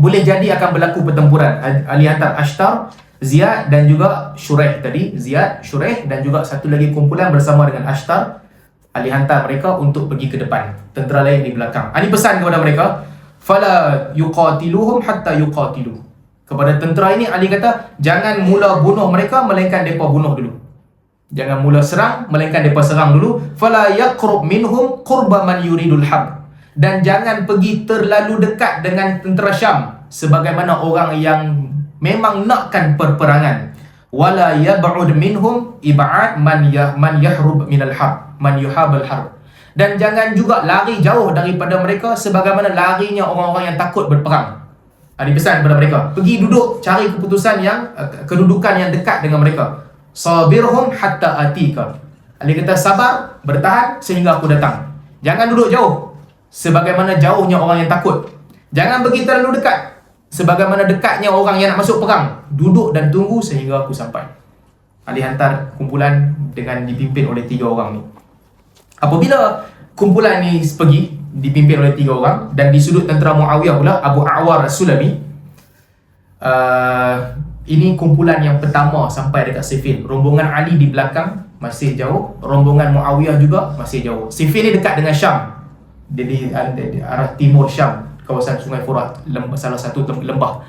S1: boleh jadi akan berlaku pertempuran. Ali hantar Ashtar, Ziyad dan juga Shuraih tadi. Ziyad, Shuraih dan juga satu lagi kumpulan bersama dengan Ashtar. Ali hantar mereka untuk pergi ke depan, tentera lain di belakang. Ali pesan kepada mereka, fala yuqatiluhum hatta yuqatilu. Kepada tentera ini Ali kata, jangan mula bunuh mereka melainkan mereka bunuh dulu. Jangan mula serang melainkan mereka serang dulu. Fala yaqrub minhum qurba man yuridul harb. Dan jangan pergi terlalu dekat dengan tentera Syam sebagaimana orang yang memang nakkan perperangan. Wala yab'ud minhum ib'ad man yahrub minal harb, man yuhabal harb. Dan jangan juga lari jauh daripada mereka sebagaimana larinya orang-orang yang takut berperang. Ada pesan kepada mereka, pergi duduk, cari keputusan yang kedudukan yang dekat dengan mereka. Sabirhum hatta atika. Ali kata sabar, bertahan sehingga aku datang. Jangan duduk jauh sebagaimana jauhnya orang yang takut. Jangan pergi terlalu dekat sebagaimana dekatnya orang yang nak masuk perang. Duduk dan tunggu sehingga aku sampai. Ali hantar kumpulan dengan dipimpin oleh 3 orang ni. Apabila kumpulan ni pergi dipimpin oleh 3 orang, dan di sudut tentera Muawiyah pula Abu A'war As-Sulami, ini kumpulan yang pertama sampai dekat Siffin. Rombongan Ali di belakang masih jauh, rombongan Muawiyah juga masih jauh. Siffin ni dekat dengan Syam, di arah timur Syam, kawasan Sungai Furat, salah satu lembah.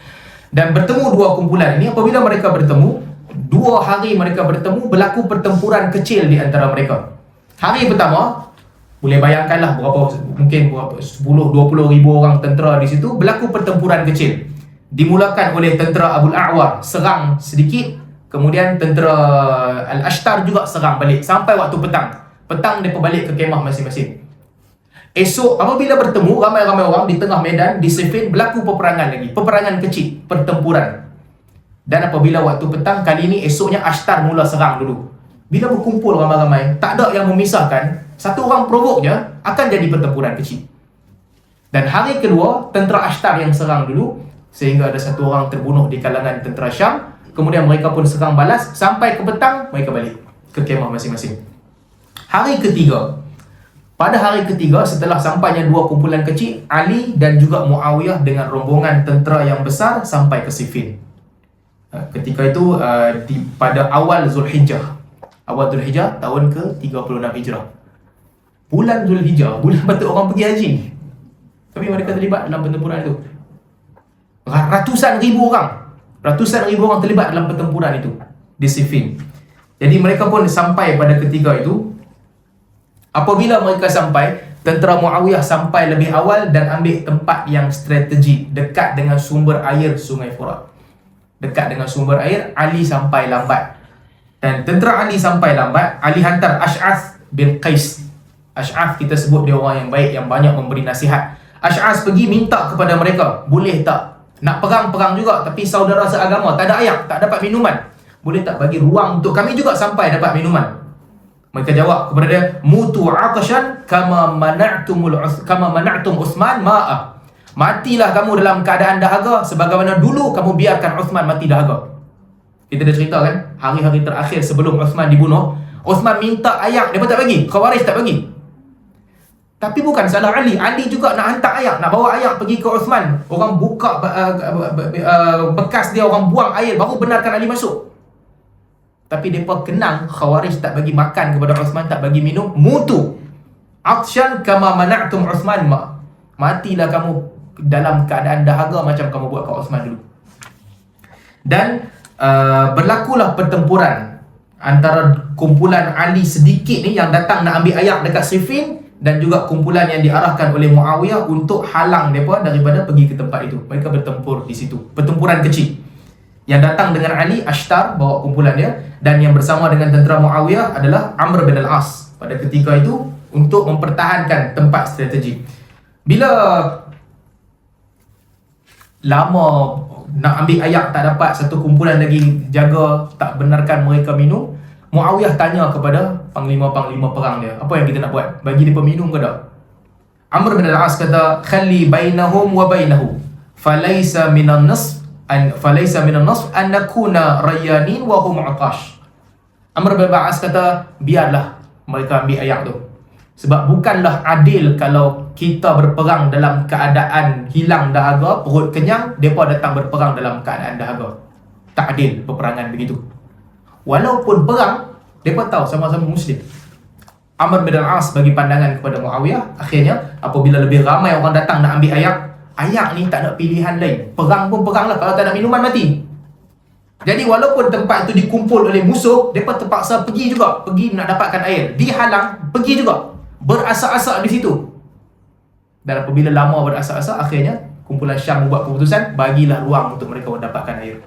S1: Dan bertemu 2 kumpulan ini. Apabila mereka bertemu, 2 hari mereka bertemu, berlaku pertempuran kecil di antara mereka. Hari pertama, boleh bayangkanlah mungkin 10-20 ribu orang tentera di situ, berlaku pertempuran kecil. Dimulakan oleh tentera Abu A'war serang sedikit, kemudian tentera Al-Ashtar juga serang balik sampai waktu petang. Petang mereka balik ke kemah masing-masing. Esok apabila bertemu ramai-ramai orang di tengah medan di Siffin, berlaku peperangan lagi, peperangan kecil, pertempuran. Dan apabila waktu petang kali ini, esoknya Ashtar mula serang dulu. Bila berkumpul ramai-ramai, tak ada yang memisahkan, satu orang provok je, akan jadi pertempuran kecil. Dan hari kedua, tentera Ashtar yang serang dulu, sehingga ada 1 orang terbunuh di kalangan tentera Syam. Kemudian mereka pun serang balas, sampai ke petang mereka balik ke kemah masing-masing. Hari ketiga, pada hari ketiga setelah sampainya 2 kumpulan kecil, Ali dan juga Muawiyah dengan rombongan tentera yang besar sampai ke Siffin. Ketika itu pada awal Zulhijjah, tahun ke-36 Hijrah. Bulan Zulhijjah, bulan patut orang pergi haji, tapi mereka terlibat dalam pertempuran itu. Ratusan ribu orang terlibat dalam pertempuran itu di Siffin. Jadi mereka pun sampai pada ketika itu. Apabila mereka sampai, tentera Muawiyah sampai lebih awal dan ambil tempat yang strategik dekat dengan sumber air Sungai Furat. Dekat dengan sumber air, Ali sampai lambat. Dan tentera Ali sampai lambat. Ali hantar Ash'ath bin Qais. Ash'ath kita sebut dia orang yang baik, yang banyak memberi nasihat. Ash'ath pergi minta kepada mereka, boleh tak nak perang juga, tapi saudara seagama, tak ada air, tak dapat minuman, boleh tak bagi ruang untuk kami juga sampai dapat minuman? Mereka jawab kepada dia, mutu aqshan kama mana'tum Uthman ma'a. Matilah kamu dalam keadaan dahaga sebagaimana dulu kamu biarkan Uthman mati dahaga. Kita dah cerita kan, hari-hari terakhir sebelum Uthman dibunuh, Uthman minta air, dia pun tak bagi, Khawarij tak bagi. Tapi bukan salah Ali. Ali juga nak hantar air, nak bawa air pergi ke Uthman. Orang buka bekas dia, orang buang air, baru benarkan Ali masuk. Tapi mereka kenang Khawarij tak bagi makan kepada Uthman, tak bagi minum. Mutu akshan kama mana'tum Uthman ma. Matilah kamu dalam keadaan dahaga macam kamu buat ke Uthman dulu. Dan berlakulah pertempuran antara kumpulan Ali sedikit ni yang datang nak ambil air dekat Siffin, dan juga kumpulan yang diarahkan oleh Muawiyah untuk halang mereka daripada pergi ke tempat itu. Mereka bertempur di situ. Pertempuran kecil. Yang datang dengan Ali, Ashtar bawa kumpulan dia, dan yang bersama dengan tentera Muawiyah adalah Amr bin al-As pada ketika itu untuk mempertahankan tempat strategi. Bila lama nak ambil air tak dapat, satu kumpulan lagi jaga tak benarkan mereka minum, Muawiyah tanya kepada panglima-panglima perang dia, apa yang kita nak buat? Bagi dia peminum ke tak? Amr bin al-As kata, khalli bainahum wa bainahu falaysa minan nasf an nakuna rayyanin wa hum atash. Amr bin al-As kata, biarlah mereka ambil air tu, sebab bukanlah adil kalau kita berperang dalam keadaan hilang dahaga, perut kenyang, mereka datang berperang dalam keadaan dahaga. Tak adil peperangan begitu. Walaupun perang, mereka tahu sama-sama Muslim. Amr bin al-As bagi pandangan kepada Muawiyah. Akhirnya, apabila lebih ramai orang datang nak ambil air ni tak ada pilihan lain. Perang pun perang lah, kalau tak ada minuman mati. Jadi walaupun tempat itu dikumpul oleh musuh, mereka terpaksa pergi juga, pergi nak dapatkan air. Dihalang, pergi juga, berasak-asak di situ. Dan apabila lama berasak-asak, akhirnya kumpulan Syam membuat keputusan, bagilah ruang untuk mereka mendapatkan air.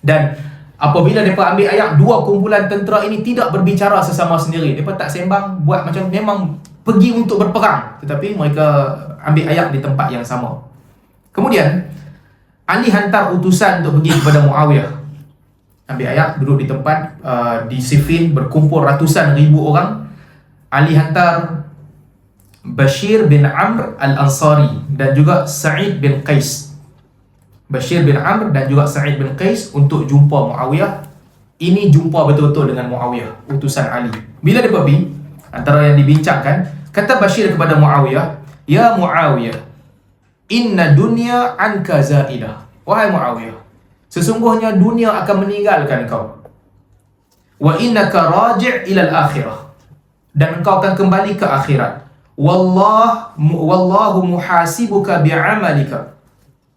S1: Dan apabila mereka ambil air, dua kumpulan tentera ini tidak berbicara sesama sendiri. Mereka tak sembang, buat macam memang pergi untuk berperang, tetapi mereka ambil air di tempat yang sama. Kemudian Ali hantar utusan untuk pergi kepada Muawiyah, ambil air, duduk di tempat di Siffin, berkumpul ratusan ribu orang. Ali hantar Bashir bin Amr al-Ansari dan juga Sa'id bin Qais. Bashir bin Amr dan juga Sa'id bin Qais untuk jumpa Muawiyah. Ini jumpa betul-betul dengan Muawiyah, utusan Ali. Bila dia pergi, antara yang dibincangkan, kata Bashir kepada Muawiyah, ya Muawiyah, inna dunya anka za'idah. Wahai Muawiyah, sesungguhnya dunia akan meninggalkan kau. Wa innaka raji' ila al-akhirah, dan engkau akan kembali ke akhirat. Wallahu muhasibuka bi'amalika.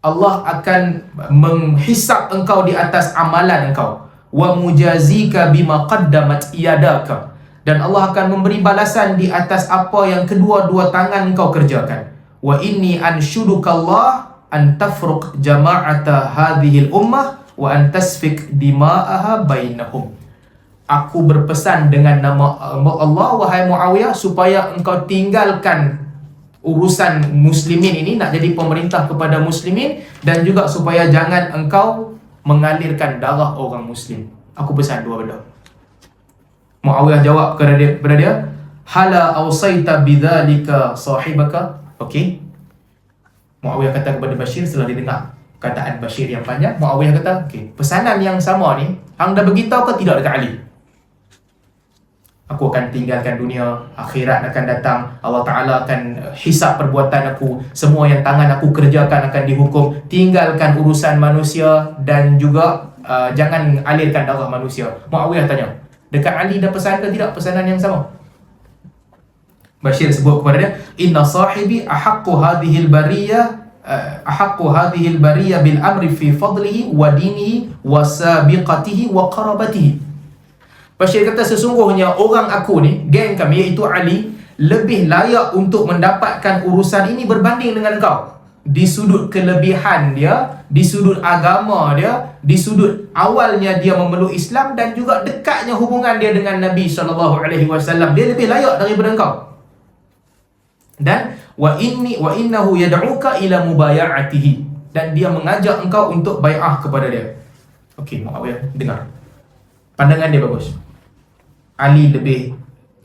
S1: Allah akan menghisap engkau di atas amalan engkau. Wa mujazika bima qaddamat iyadaka, dan Allah akan memberi balasan di atas apa yang kedua-dua tangan engkau kerjakan. Wa inni anshuduka Allah an tafruq jama'ata hadhil ummah wa an tasfik dima'aha bainahum. Aku berpesan dengan nama Allah, wahai Muawiyah, supaya engkau tinggalkan urusan muslimin ini, nak jadi pemerintah kepada muslimin, dan juga supaya jangan engkau mengalirkan darah orang muslim. Aku pesan dua benda. Muawiyah jawab kepada dia, hala awsaita bidzalika sahibaka. Okey. Muawiyah kata kepada Bashir setelah didengar kataan Bashir yang panjang, Muawiyah kata, okey, pesanan yang sama ni hang dah beritahu ke tidak dekat Ali? Aku akan tinggalkan dunia, akhirat akan datang, Allah Ta'ala akan hisap perbuatan aku, semua yang tangan aku kerjakan akan dihukum. Tinggalkan urusan manusia dan juga jangan alirkan darah manusia. Muawiyah tanya, dekat Ali dah pesan ke tidak pesanan yang sama? Bashir sebut kepada dia, inna sahibi ahaqqu hadhil bariyah bil amri fi fadlihi wa dinihi wa sabiqatihi wa qarabatihi. Bashir kata, sesungguhnya orang aku ni, geng kami iaitu Ali, lebih layak untuk mendapatkan urusan ini berbanding dengan kau. di sudut kelebihan dia, di sudut agama dia, di sudut awalnya dia memeluk Islam, dan juga dekatnya hubungan dia dengan Nabi SAW. Dia lebih layak daripada engkau. Dan wa innahu yad'uka ila mubaya'atihi, dan dia mengajak engkau untuk bai'ah kepada dia. Okey, Muawiyah dengar. Pandangan dia bagus. Ali lebih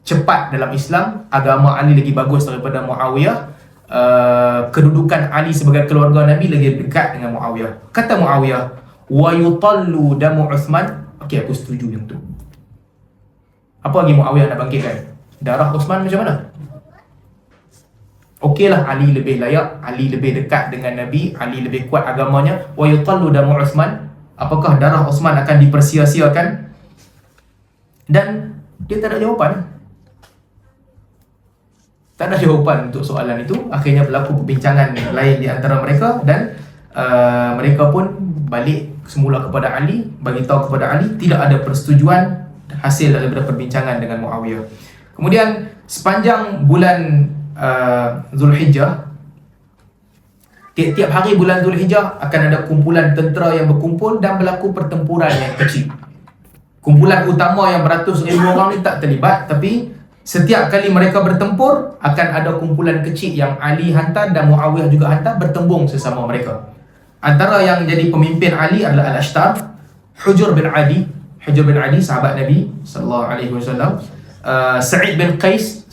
S1: cepat dalam Islam, agama Ali lagi bagus daripada Muawiyah. Kedudukan Ali sebagai keluarga Nabi lagi dekat dengan Muawiyah. Kata Muawiyah, wa yutallu damu Uthman. Okey, aku setuju yang tu. Apa lagi Muawiyah nak bangkitkan? Darah Uthman macam mana? Okeylah, Ali lebih layak, Ali lebih dekat dengan Nabi, Ali lebih kuat agamanya. Wa yutallu damu Uthman. Apakah darah Uthman akan dipersia-siakan? Dan dia tak ada jawapan. Tak ada jawapan untuk soalan itu. Akhirnya berlaku perbincangan lain di antara mereka, dan mereka pun balik semula kepada Ali, bagi tahu kepada Ali tidak ada persetujuan hasil daripada perbincangan dengan Muawiyah. Kemudian sepanjang bulan Zulhijjah, tiap hari bulan Zulhijjah akan ada kumpulan tentera yang berkumpul dan berlaku pertempuran yang kecil. Kumpulan utama yang beratus ribu orang ni tak terlibat, tapi setiap kali mereka bertempur akan ada kumpulan kecil yang Ali hantar dan Muawiyah juga hantar bertembung sesama mereka. Antara yang jadi pemimpin Ali adalah Al-Ashtar, Hujr bin Adi. Hujr bin Adi sahabat Nabi sallallahu alaihi wasallam. Sa'id bin Qais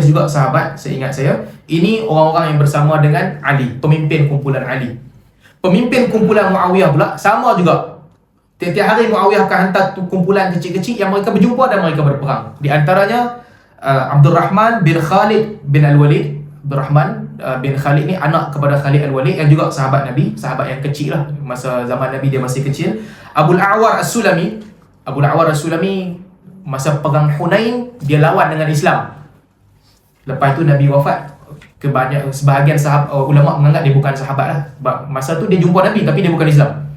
S1: juga sahabat, seingat saya. Ini orang-orang yang bersama dengan Ali, pemimpin kumpulan Ali. Pemimpin kumpulan Muawiyah pula sama juga. Tiap-tiap hari Muawiyah akan hantar kumpulan kecil-kecil yang mereka berjumpa dan mereka berperang. Di antaranya Abdul Rahman bin Khalid bin Al-Walid. Abdul Rahman bin Khalid ni anak kepada Khalid Al-Walid yang juga sahabat Nabi, sahabat yang kecil lah. Masa zaman Nabi dia masih kecil. Abul A'war As-Sulami. Abul A'war As-Sulami masa perang Hunain dia lawan dengan Islam. Lepas tu Nabi wafat. Sebahagian ulama menganggap dia bukan sahabat lah. Masa tu dia jumpa Nabi tapi dia bukan Islam.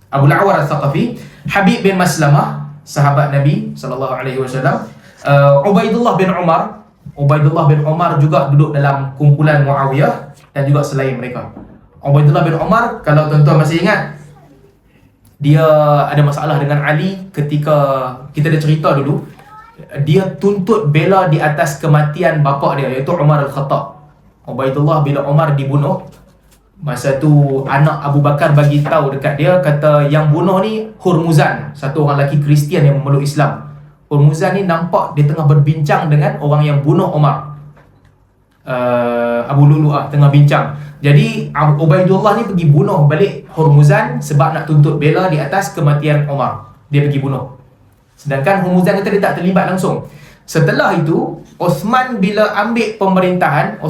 S1: Abul A'war Al-Thaqafi. Habib bin Maslamah, sahabat Nabi SAW. Ubaidullah bin Umar. Ubaidullah bin Umar juga duduk dalam kumpulan Muawiyah dan juga selain mereka. Ubaidullah bin Umar, kalau tuan-tuan masih ingat, dia ada masalah dengan Ali ketika kita ada cerita dulu. Dia tuntut bela di atas kematian bapa dia, iaitu Umar Al-Khattab. Ubaidullah bila Umar dibunuh, masa tu anak Abu Bakar bagi tahu dekat dia, kata yang bunuh ni Hurmuzan, satu orang lelaki Kristian yang memeluk Islam. Hurmuzan ni nampak dia tengah berbincang dengan orang yang bunuh Umar. Abu Lulu'ah tengah bincang. Jadi Ubaidullah ni pergi bunuh balik Hurmuzan sebab nak tuntut bela di atas kematian Umar. Dia pergi bunuh. Sedangkan Hurmuzan kata dia tak terlibat langsung. Setelah itu Osman bila ambil pemerintahan,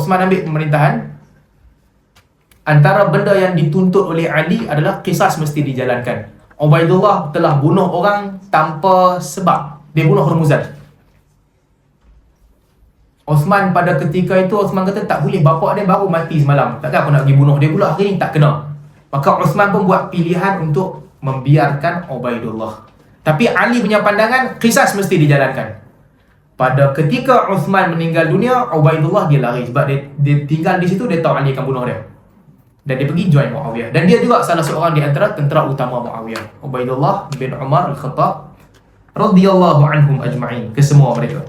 S1: antara benda yang dituntut oleh Ali adalah qisas mesti dijalankan. Ubaidullah telah bunuh orang tanpa sebab. Dia bunuh Hurmuzan. Osman pada ketika itu, Osman kata tak boleh, bapak dia baru mati semalam, takkan aku nak pergi bunuh dia pula hari ni, tak kena. Maka Osman pun buat pilihan untuk membiarkan Ubaidullah. Tapi Ali punya pandangan, qisas mesti dijalankan. Pada ketika Osman meninggal dunia, Ubaidullah dia lari sebab dia tinggal di situ, dia tahu Ali akan bunuh dia. Dan dia pergi join Muawiyah. Dan dia juga salah seorang di antara tentera utama Muawiyah, Ubaidullah bin Umar Al-Khattab radhiyallahu anhum ajma'in, kesemua mereka.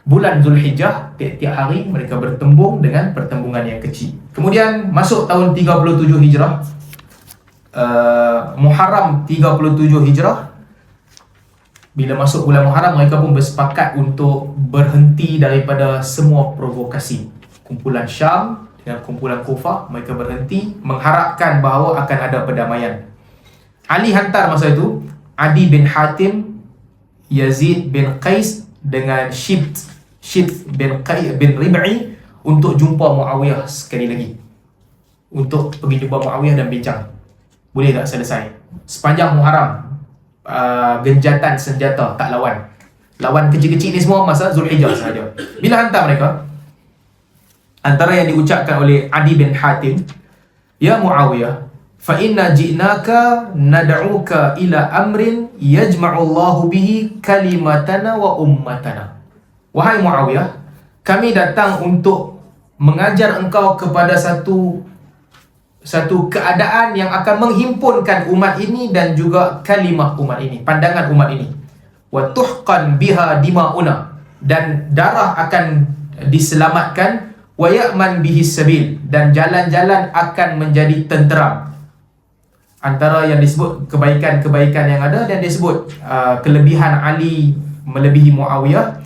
S1: Bulan Zulhijjah, tiap-tiap hari mereka bertembung dengan pertembungan yang kecil. Kemudian masuk tahun 37 Hijrah, Muharram 37 Hijrah. Bila masuk bulan Muharram, mereka pun bersepakat untuk berhenti daripada semua provokasi. Kumpulan Syam dengan kumpulan Kufah, mereka berhenti mengharapkan bahawa akan ada perdamaian. Ali hantar masa itu Adi bin Hatim, Yazid bin Qais dengan Shibt bin Rib'i untuk jumpa Muawiyah sekali lagi. Untuk pergi jumpa Muawiyah dan bincang. Boleh tak selesai? Sepanjang Muharram, genjatan senjata, tak lawan. Lawan kecil-kecil ni semua masa Zulhijjah sahaja. Bila hantar mereka, antara yang diucapkan oleh Adi bin Hatim, ya Muawiyah, fa inna ji'naka nad'uka ila amrin yajma'u Allahu bihi kalimatana wa ummatana. Wahai Muawiyah, kami datang untuk mengajar engkau kepada satu satu keadaan yang akan menghimpunkan umat ini dan juga kalimah umat ini, pandangan umat ini. Wa tuhqan biha dima'una, dan darah akan diselamatkan. Wa ya'man bihi sabil, dan jalan-jalan akan menjadi tenteram. Antara yang disebut kebaikan-kebaikan yang ada, dan disebut kelebihan Ali melebihi Muawiyah.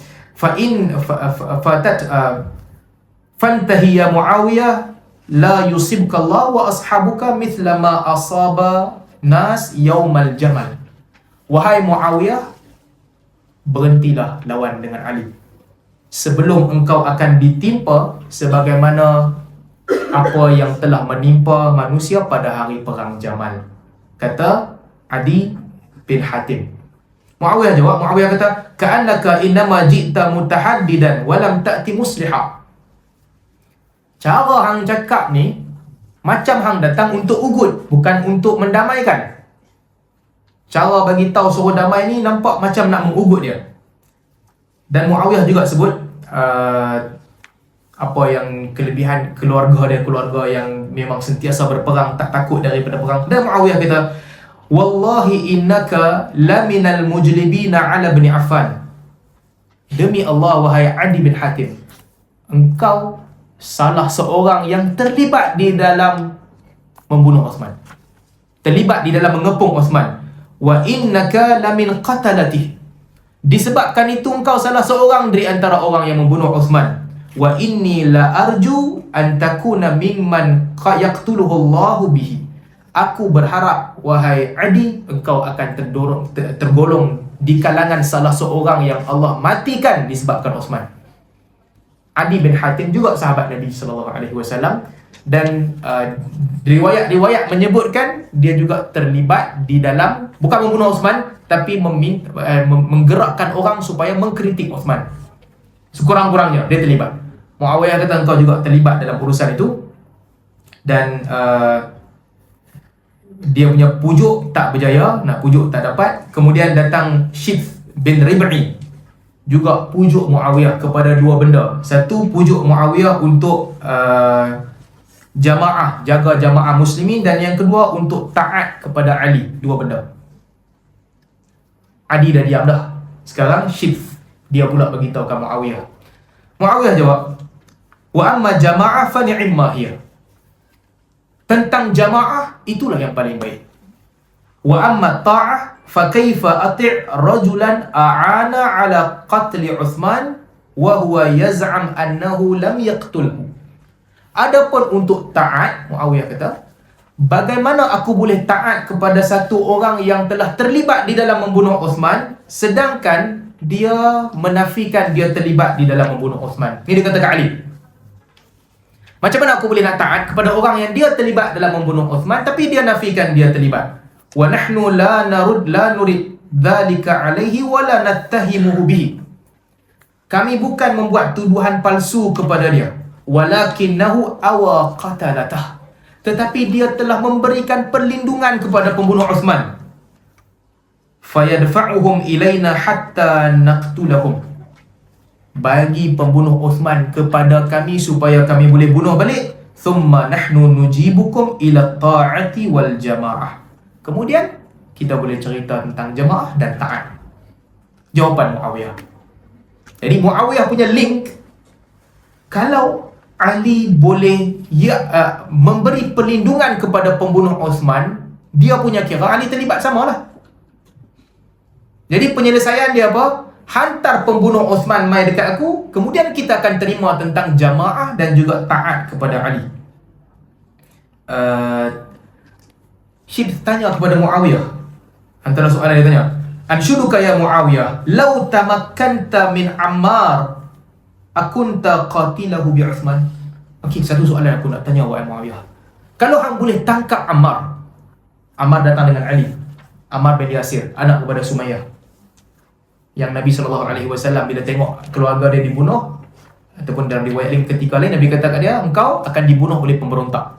S1: Fantahi ya Muawiyah la yusibka Allah wa ashabuka mithla ma asaba nas yaumal jamal. Wahai Muawiyah, berhentilah lawan dengan Ali sebelum engkau akan ditimpa sebagaimana apa yang telah menimpa manusia pada hari perang Jamal. Kata Adi bin Hatim. Muawiyah jawab, Muawiyah kata, ka'annaka innama ji'ta mutahaddidan walam ta'ti musliha. Cara hang cakap ni macam hang datang untuk ugut, bukan untuk mendamaikan. Cara bagi tahu suruh damai ni nampak macam nak mengugut dia. Dan Muawiyah juga sebut apa yang kelebihan keluarga dia, keluarga yang memang sentiasa berperang, tak takut daripada perang. Dan Muawiyah kata, wallahi innaka laminal mujlibina ala bin Affan. Demi Allah, wahai Adi bin Hatim, engkau salah seorang yang terlibat di dalam membunuh Osman, terlibat di dalam mengepung Osman. Wa innaka lamin qatalatih, disebabkan itu engkau salah seorang dari antara orang yang membunuh Osman. Wa inni la arju an takuna mimman yaqtuluhu Allahu bihi. Aku berharap, wahai Adi, engkau akan tergolong di kalangan salah seorang yang Allah matikan disebabkan Osman. Adi bin Hatim juga sahabat Nabi SAW, dan riwayat-riwayat menyebutkan dia juga terlibat di dalam, bukan membunuh Osman, tapi menggerakkan orang supaya mengkritik Osman. Sekurang-kurangnya dia terlibat. Muawiyah kata engkau juga terlibat dalam urusan itu. Dan dia punya pujuk tak berjaya, nak pujuk tak dapat. Kemudian datang Syif bin Rib'i, juga pujuk Muawiyah kepada dua benda. Satu, pujuk Muawiyah untuk jamaah, jaga jamaah muslimin. Dan yang kedua, untuk taat kepada Ali. Dua benda. Adi dah diam dah. Sekarang Syif, dia pula beritahu ke Muawiyah. Muawiyah jawab, wa amma jama'ah fa ni'ma hiya. Tentang jamaah, itulah yang paling baik. Wa amma ta'ah fa kaifa ati' rajulan a'ana ala qatli Uthman wa huwa yaz'am annahu lam yaqtulhu. Adapun untuk taat, Muawiyah kata, bagaimana aku boleh taat kepada satu orang yang telah terlibat di dalam membunuh Uthman, sedangkan dia menafikan dia terlibat di dalam membunuh Uthman. Ini dia kata ke Ali. Macam mana aku boleh nak taat kepada orang yang dia terlibat dalam membunuh Uthman, tapi dia nafikan dia terlibat? Wa nahnu la nurid dhalika alaihi wa la nattahimuhu bihi. Kami bukan membuat tuduhan palsu kepada dia. Walakinnahu awa qatalatah. Tetapi dia telah memberikan perlindungan kepada pembunuh Uthman. Fayadfa'uhum ilaina hatta naqtulahum. Bagi pembunuh Uthman kepada kami supaya kami boleh bunuh balik. Thumma nahnu nujibukum ila ta'ati wal jamaah. Kemudian kita boleh cerita tentang jamaah dan taat. Jawapan Muawiyah. Jadi Muawiyah punya link, kalau Ali boleh memberi perlindungan kepada pembunuh Uthman, dia punya kira Ali terlibat samalah. Jadi penyelesaian dia apa? Hantar pembunuh Uthman mai dekat aku, kemudian kita akan terima tentang jamaah dan juga taat kepada Ali. Syib tanya kepada Muawiyah, antara soalan dia tanya, anshuduka ya Muawiyah, law tamakkanta min Ammar akunta qatilahu bi Uthman. Okey, satu soalan aku nak tanya wahai Muawiyah. Kalau hang boleh tangkap Ammar. Ammar datang dengan Ali. Ammar bin Yasir, anak kepada Sumayyah. Yang Nabi SAW bila tengok keluarga dia dibunuh, ataupun dalam riwayat lain ketika lain, Nabi kata kat dia, engkau akan dibunuh oleh pemberontak.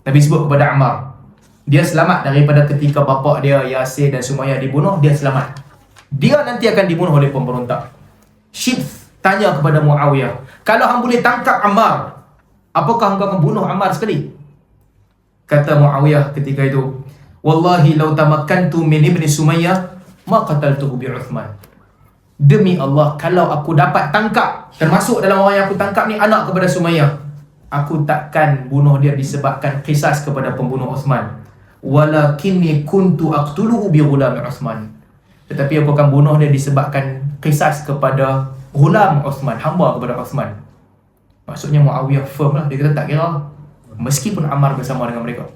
S1: Nabi sebut kepada Ammar, dia selamat daripada ketika bapa dia Yasir dan Sumayyah dibunuh, dia selamat. Dia nanti akan dibunuh oleh pemberontak. Syib tanya kepada Muawiyah, kalau hang boleh tangkap Ammar, apakah engkau akan bunuh Ammar sekali? Kata Muawiyah ketika itu, wallahi law tamakkantu min ibni Sumayyah ma qataltuhu bi Uthman. Demi Allah, kalau aku dapat tangkap, termasuk dalam orang yang aku tangkap ni anak kepada Sumayyah, aku takkan bunuh dia disebabkan qisas kepada pembunuh Uthman. Walakinni kuntu aqtuluhu bi ghulam Uthman. Tetapi aku akan bunuh dia disebabkan qisas kepada ghulam Uthman, hamba kepada Uthman. Maksudnya Muawiyah firm lah, dia kata tak kira, meskipun Ammar bersama dengan mereka.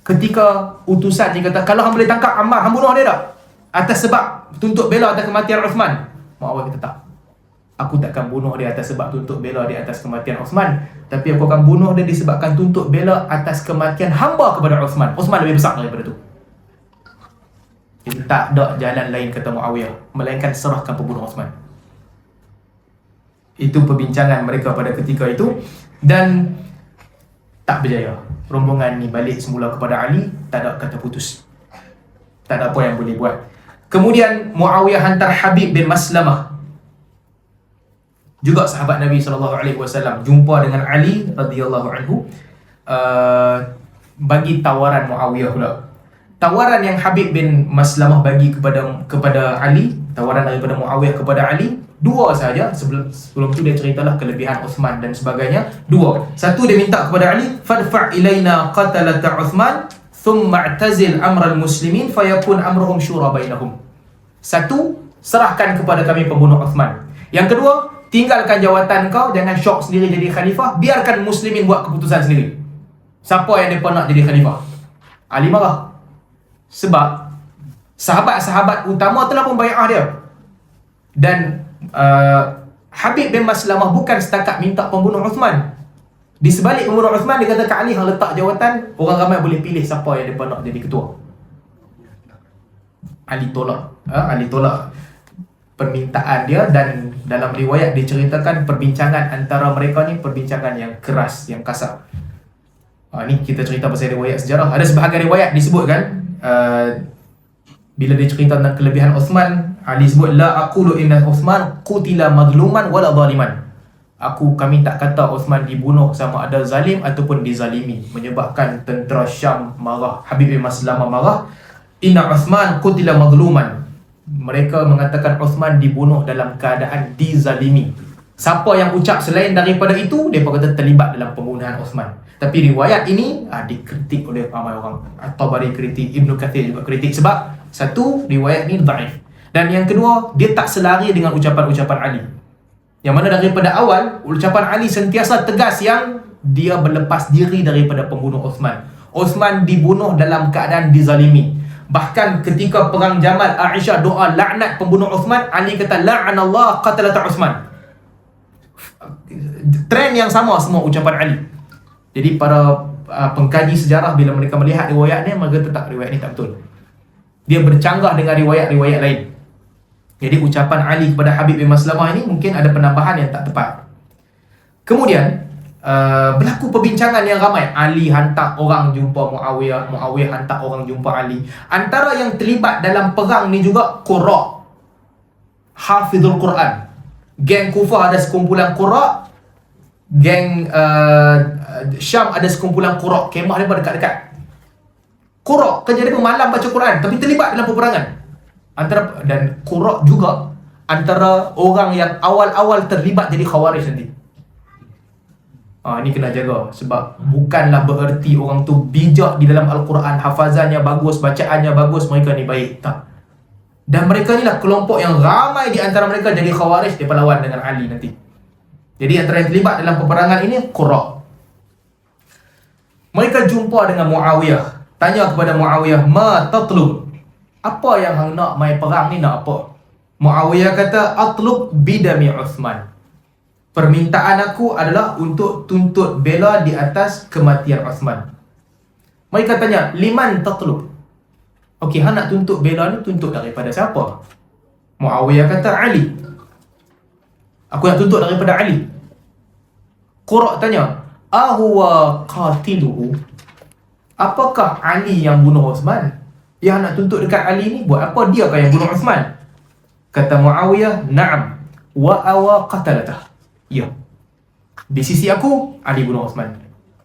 S1: Ketika utusan dia kata, kalau hang boleh tangkap Ammar, hang bunuh dia tak? Atas sebab tuntut bela atas kematian Uthman. Muawiyah kata tak. Aku takkan bunuh dia atas sebab tuntut bela dia atas kematian Uthman, tapi aku akan bunuh dia disebabkan tuntut bela atas kematian hamba kepada Uthman. Uthman lebih besar daripada tu. Jadi tak ada jalan lain, kata Muawiyah, melainkan serahkan pembunuh Uthman. Itu perbincangan mereka pada ketika itu. Dan tak berjaya. Rombongan ni balik semula kepada Ali, tak ada kata putus. Tak ada apa yang boleh buat. Kemudian Muawiyah hantar Habib bin Maslamah, juga sahabat Nabi SAW, jumpa dengan Ali radhiyallahu anhu, bagi tawaran Muawiyah pula. Tawaran yang Habib bin Maslamah bagi kepada Ali, tawaran daripada Muawiyah kepada Ali, dua saja. Sebelum tu dia ceritalah kelebihan Uthman dan sebagainya. Dua. Satu, dia minta kepada Ali, fadfa' ilaina qatalata Uthman thumma i'tazil amral muslimin fayakun amruhum syura bainahum. Satu, serahkan kepada kami pembunuh Uthman. Yang kedua, tinggalkan jawatan kau, jangan syok sendiri jadi khalifah, biarkan muslimin buat keputusan sendiri. Siapa yang mereka nak jadi khalifah? Ali marah. Sebab sahabat-sahabat utama telah membai'ah dia. Dan Habib bin Maslamah bukan setakat minta pembunuh Uthman. Di sebalik pembunuh Uthman, dia kata kat Ali, hang letak jawatan, orang ramai boleh pilih siapa yang mereka nak jadi ketua. Ali tolak. Ali tolak permintaan dia. Dan dalam riwayat diceritakan perbincangan antara mereka ni perbincangan yang keras, yang kasar. Ni kita cerita pasal riwayat sejarah. Ada sebahagian riwayat disebutkan, bila dia cerita tentang kelebihan Uthman, Ali sebut, la aqulu inna Uthman qutila madluman wala zaliman. Kami tak kata Uthman dibunuh sama ada zalim ataupun dizalimi, menyebabkan tentera Syam marah, Habib bin Maslamah marah. Inna Uthman qutila madluman. Mereka mengatakan Uthman dibunuh dalam keadaan dizalimi. Siapa yang ucap selain daripada itu, mereka kata terlibat dalam pembunuhan Uthman. Tapi riwayat ini dikritik oleh ramai orang. At-Tabari kritik, Ibnu Kathir juga kritik. Sebab satu, riwayat ni dhaif. Dan yang kedua, dia tak selari dengan ucapan-ucapan Ali. Yang mana daripada awal, ucapan Ali sentiasa tegas yang dia berlepas diri daripada pembunuh Uthman. Uthman dibunuh dalam keadaan dizalimi. Bahkan ketika perang Jamal, Aisyah doa laknat pembunuh Uthman, Ali kata la'anallah qatalata Uthman. Trend yang sama semua ucapan Ali. Jadi para pengkaji sejarah bila mereka melihat riwayat ni, mereka kata tak, riwayat ni tak betul. Dia bercanggah dengan riwayat-riwayat lain. Jadi ucapan Ali kepada Habib bin Maslamah ini mungkin ada penambahan yang tak tepat. Kemudian berlaku perbincangan yang ramai. Ali hantar orang jumpa Muawiyah, Muawiyah hantar orang jumpa Ali. Antara yang terlibat dalam perang ni juga Qurra, Hafizul Quran. Geng Kufah ada sekumpulan Qurra, geng Syam ada sekumpulan Qurra. Kemah mereka dekat-dekat. Qurra kerja dia malam baca Quran, tapi terlibat dalam peperangan. Dan Qurra juga antara orang yang awal-awal terlibat jadi Khawarij nanti. Ini kena jaga. Sebab bukanlah bererti orang tu bijak di dalam Al-Quran, hafazannya bagus, bacaannya bagus, mereka ni baik. Tak. Dan mereka ni lah kelompok yang ramai di antara mereka jadi Khawarij, dia lawan dengan Ali nanti. Jadi antara yang terlibat dalam peperangan ini Qurra. Mereka jumpa dengan Muawiyah, tanya kepada Muawiyah, ma tatlub? Apa yang hang nak mai perang ni, nak apa? Muawiyah kata, atlub bidami Uthman. Permintaan aku adalah untuk tuntut bela di atas kematian Uthman. Mereka tanya, liman tatlub? Okey, hang nak tuntut bela ni, tuntut daripada siapa? Muawiyah kata, Ali. Aku nak tuntut daripada Ali. Qurra tanya, ahuwa qatiluhu? Apakah Ali yang bunuh Uthman? Yang nak tuntut dekat Ali ni, buat apa dia kan yang bunuh Uthman? Kata Muawiyah, na'am, wa awa qatalatah. Ya, di sisi aku, Ali bunuh Uthman.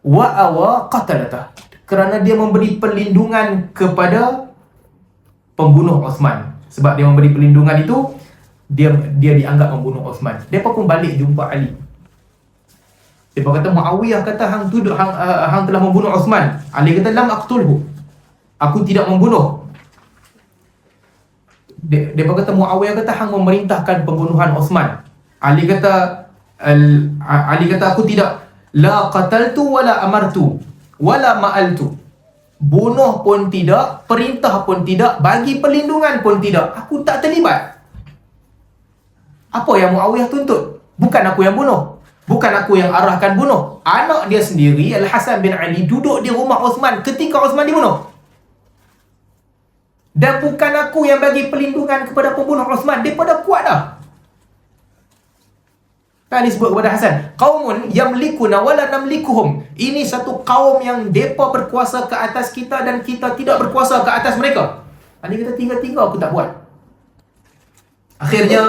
S1: wa awa qatalatah, kerana dia memberi perlindungan kepada pembunuh Uthman. Sebab dia memberi perlindungan itu, dia dianggap membunuh Uthman. Depa pun balik jumpa Ali. Depa kata, Muawiyah kata hang tuduh hang telah membunuh Uthman. Ali kata, lam aqtulhu, aku tidak membunuh. Depa kata, Muawiyah kata hang memerintahkan pembunuhan Uthman. Ali kata aku tidak. La qataltu wala amartu wala ma'altu. Bunuh pun tidak, perintah pun tidak, bagi perlindungan pun tidak. Aku tak terlibat. Apa yang Muawiyah tuntut? Bukan aku yang bunuh, bukan aku yang arahkan bunuh. Anak dia sendiri, Al-Hasan bin Ali, duduk di rumah Uthman ketika Uthman dibunuh. Dan bukan aku yang bagi perlindungan kepada pembunuh Uthman. Dia pada kuat dah. Tadi sebut kepada Hasan, qaumun yamlikuna wala namlikuhum. Ini satu kaum yang depa berkuasa ke atas kita dan kita tidak berkuasa ke atas mereka. Ali kata, tiga-tiga aku tak buat. Akhirnya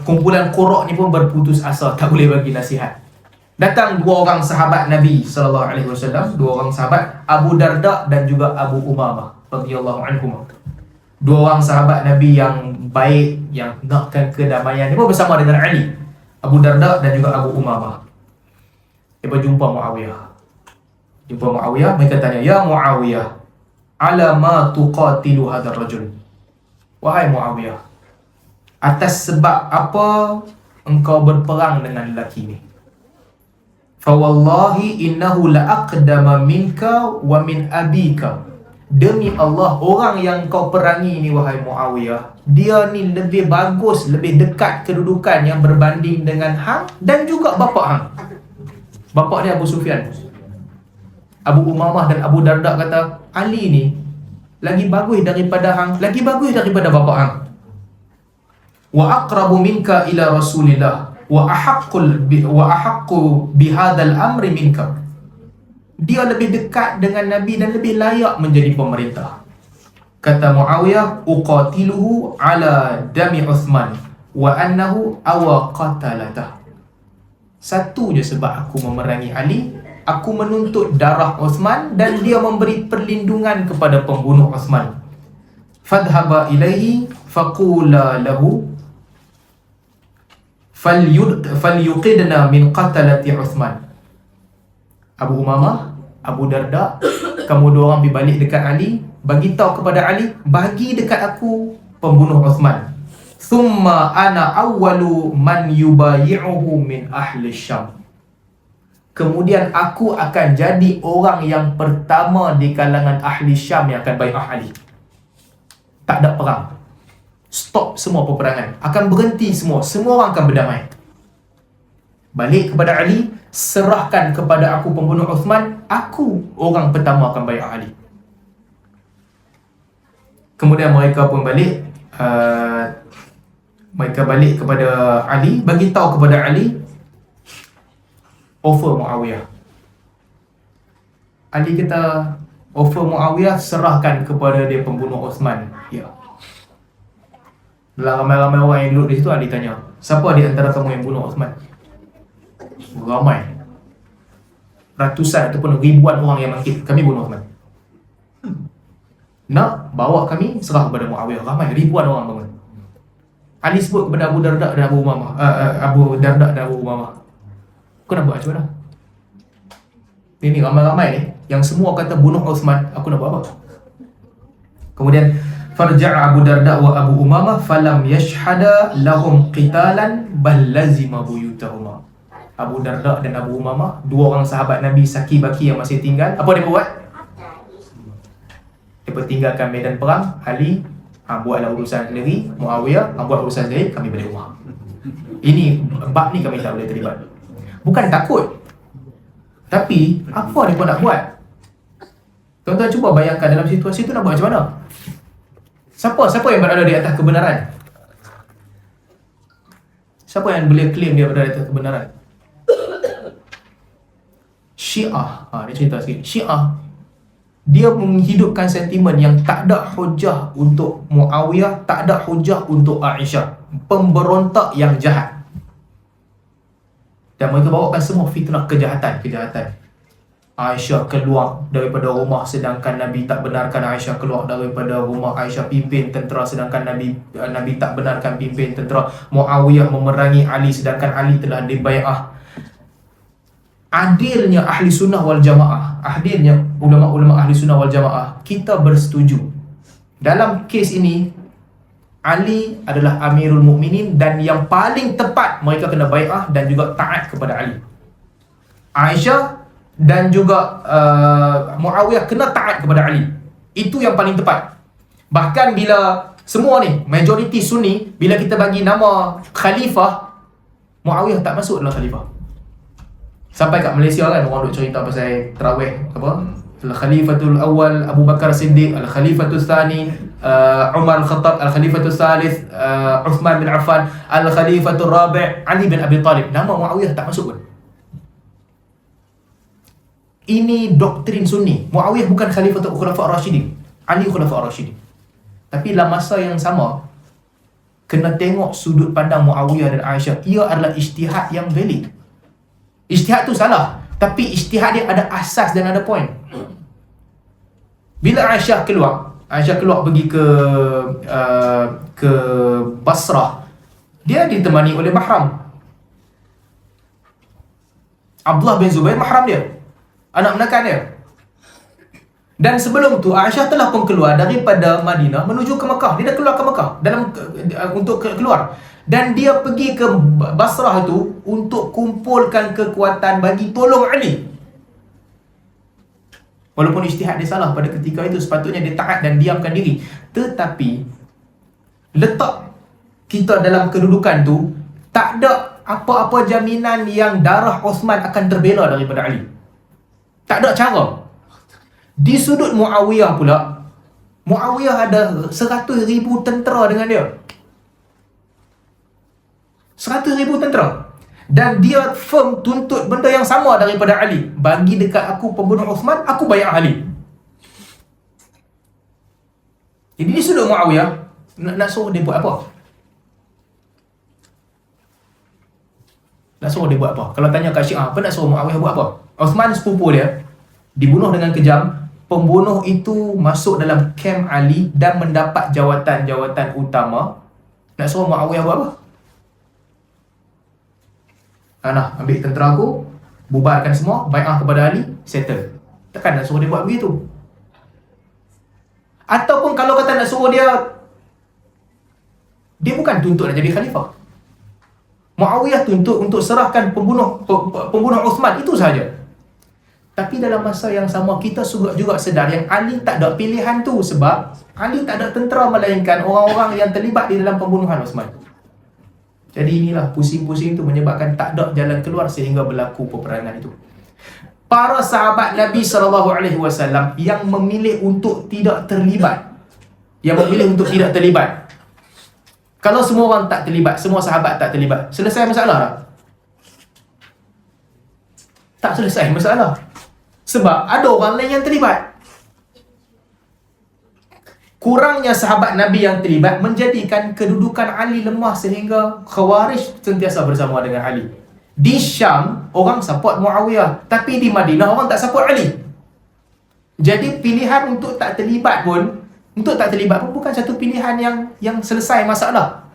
S1: kumpulan Qura ni pun berputus asa, tak boleh bagi nasihat. Datang dua orang sahabat Nabi SAW, dua orang sahabat, Abu Darda dan juga Abu Umamah radhiyallahu anhum. Dua orang sahabat Nabi yang baik, yang nakkan kedamaian. Dia pun bersama dengan Ali, Abu Darda dan juga Abu Umamah. Dia berjumpa Muawiyah. Jumpa Muawiyah, mereka tanya, ya Muawiyah, ala ma tuqatilu hadzal rajul. Wahai Muawiyah, atas sebab apa engkau berperang dengan lelaki ni? Fa wallahi innahu la aqdama minka wa min abika. Demi Allah, orang yang kau perangi ni wahai Muawiyah, dia ni lebih bagus, lebih dekat kedudukan yang berbanding dengan hang dan juga bapa hang. Bapa dia Abu Sufyan. Abu Umamah dan Abu Darda kata, Ali ni lagi bagus daripada hang, lagi bagus daripada bapa hang. Wa aqrabu minka ila Rasulillah wa ahaqqu bihadzal amri minka. Dia lebih dekat dengan Nabi dan lebih layak menjadi pemerintah. Kata Muawiyah, uqatiluhu ala dami Uthman wa annahu awa qatalatah. Satu je sebab aku memerangi Ali, aku menuntut darah Uthman dan dia memberi perlindungan kepada pembunuh Uthman. Fadhhaba ilaihi faqula lahu falyuqidna min qatalati Uthman. Abu Umamah, Abu Darda, kamu dua orang pergi balik dekat Ali, bagi tahu kepada Ali, bagi dekat aku pembunuh Uthman. Thumma ana awwalu man yubayi'uhu min ahli Syam. Kemudian aku akan jadi orang yang pertama di kalangan ahli Syam yang akan bai'ah Ali. Tak ada perang. Stop semua peperangan. Akan berhenti semua. Semua orang akan berdamai. Balik kepada Ali, serahkan kepada aku pembunuh Uthman, aku orang pertama akan bai'ah Ali. Kemudian mereka pun balik, mereka balik kepada Ali, bagi tahu kepada Ali offer Muawiyah. Ali kata, offer Muawiyah, serahkan kepada dia pembunuh Uthman. Ya. Dalam ramai-ramai orang yang duduk di situ, Ali tanya, siapa di antara kamu yang bunuh Uthman? Ramai, ratusan ataupun ribuan orang yang bangkit, kami bunuh Uthman. Nak bawa kami serah kepada Muawiyah. Ramai, ribuan orang bangun. Ali sebut kepada Abu Darda dan Abu Umamah, Abu Darda dan Abu Umamah, kau nak buat macam mana? Ini ramai-ramai ni yang semua kata bunuh Uthman, aku nak buat apa? Kemudian farja'a Abu Darda wa Abu Umamah falam yashhada lahum qitalan bal lazima buyutahuma. Abu Darda dan Abu Umamah, dua orang sahabat Nabi saki-baki yang masih tinggal, apa dia buat? Dia tinggalkan medan perang. Ali buatlah urusan sendiri, Muawiyah buat urusan sendiri, kami balik rumah. Ini bab ni kami tak boleh terlibat. Bukan takut, tapi apa dia pun nak buat. Tuan-tuan cuba bayangkan dalam situasi tu nak buat macam mana? Siapa yang berada di atas kebenaran? Siapa yang boleh claim dia berada di atas kebenaran? Syiah. Dia cerita sikit. Syiah, dia menghidupkan sentimen yang tak ada hujah untuk Muawiyah, tak ada hujah untuk Aisyah. Pemberontak yang jahat. Dan mereka bawakan semua fitnah kejahatan. Aisyah keluar daripada rumah sedangkan Nabi tak benarkan Aisyah keluar daripada rumah. Aisyah pimpin tentera sedangkan Nabi tak benarkan pimpin tentera. Muawiyah memerangi Ali sedangkan Ali telah dibai'ah. Adilnya ahli sunnah wal jamaah, adilnya ulama-ulama ahli sunnah wal jamaah, kita bersetuju dalam kes ini Ali adalah Amirul Mukminin dan yang paling tepat mereka kena bai'ah dan juga taat kepada Ali. Aisyah dan juga Muawiyah kena taat kepada Ali. Itu yang paling tepat. Bahkan bila semua ni majoriti Sunni, bila kita bagi nama khalifah, Muawiyah tak masuk dalam khalifah. Sampai kat Malaysia kan orang duk cerita pasal tarawih apa? Al-Khalifatul Awal Abu Bakar Siddiq, Al-Khalifatul Thani Umar Al-Khattab, Al-Khalifatul Thalith Uthman bin Affan, Al-Khalifatul Rabi' Ali bin Abi Talib. Nama Muawiyah tak masuk pun. Ini doktrin Sunni. Muawiyah bukan Khalifatul Khulafa' Ar-Rashidin, Ali Khulafa' Ar-Rashidin. Tapi dalam masa yang sama kena tengok sudut pandang Muawiyah dan Aisyah. Ia adalah ijtihad yang valid. Ijtihad tu salah, tapi ijtihad dia ada asas dan ada point. Bila Aisyah keluar pergi ke Basrah, dia ditemani oleh mahram. Abdullah bin Zubair mahram dia, anak menakan dia. Dan sebelum tu Aisyah telah pun keluar daripada Madinah menuju ke Mekah. Dia dah keluar ke Mekah untuk keluar. Dan dia pergi ke Basrah tu untuk kumpulkan kekuatan bagi tolong Ali. Walaupun ijtihad dia salah pada ketika itu, sepatutnya dia taat dan diamkan diri. Tetapi letak kita dalam kedudukan tu, tak ada apa-apa jaminan yang darah Osman akan terbela daripada Ali. Tak ada cara. Di sudut Muawiyah pula, Muawiyah ada 100,000 tentera dengan dia. 100,000 tentera. Dan dia firm tuntut benda yang sama daripada Ali. Bagi dekat aku pembunuh Uthman, aku bayar Ali. Jadi di sudut Muawiyah, nak suruh dia buat apa? Nak suruh dia buat apa? Kalau tanya kat Syiah, apa nak suruh Muawiyah buat apa? Uthman sepupu dia dibunuh dengan kejam. Pembunuh itu masuk dalam kem Ali dan mendapat jawatan-jawatan utama. Nak suruh Muawiyah buat apa? Nah, ambil tentera aku, bubarkan semua, bai'ah kepada Ali, settle. Takkan nak suruh dia buat begitu. Ataupun kalau kata nak suruh dia bukan tuntut nak jadi khalifah. Muawiyah tuntut untuk serahkan pembunuh Uthman, itu sahaja. Tapi dalam masa yang sama kita juga sedar yang Ali tak ada pilihan tu, sebab Ali tak ada tentera melainkan orang-orang yang terlibat di dalam pembunuhan Uthman. Jadi inilah pusing-pusing itu menyebabkan tak ada jalan keluar sehingga berlaku peperangan itu. Para sahabat Nabi SAW yang memilih untuk tidak terlibat. Kalau semua orang tak terlibat, semua sahabat tak terlibat, selesai masalah tak? Tak selesai masalah. Sebab ada orang lain yang terlibat. Kurangnya sahabat Nabi yang terlibat menjadikan kedudukan Ali lemah sehingga Khawarij sentiasa bersama dengan Ali. Di Syam, orang support Muawiyah. Tapi di Madinah, orang tak support Ali. Jadi pilihan untuk tak terlibat pun bukan satu pilihan yang selesai masalah.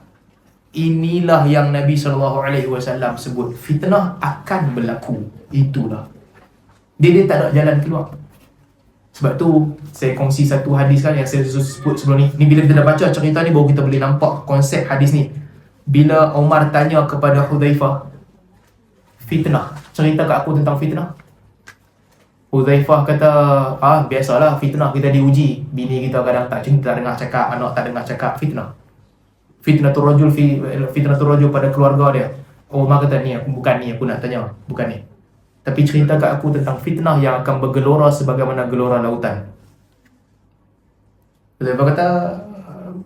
S1: Inilah yang Nabi SAW sebut, fitnah akan berlaku. Itulah. Dia tak ada jalan keluar. Sebab tu saya kongsi satu hadis kan yang saya sebut sebelum ni. Ni bila kita dah baca cerita ni baru kita boleh nampak konsep hadis ni. Bila Omar tanya kepada Hudzaifah, fitnah, cerita kat aku tentang fitnah. Hudzaifah kata, biasalah fitnah, kita diuji. Bini kita kadang tak dengar cakap, anak tak dengar cakap, fitnah. Fitnatul rajul pada keluarga dia. Omar kata, aku nak tanya, bukan ni. Tapi cerita kat aku tentang fitnah yang akan bergelora sebagaimana gelora lautan. Dia kata,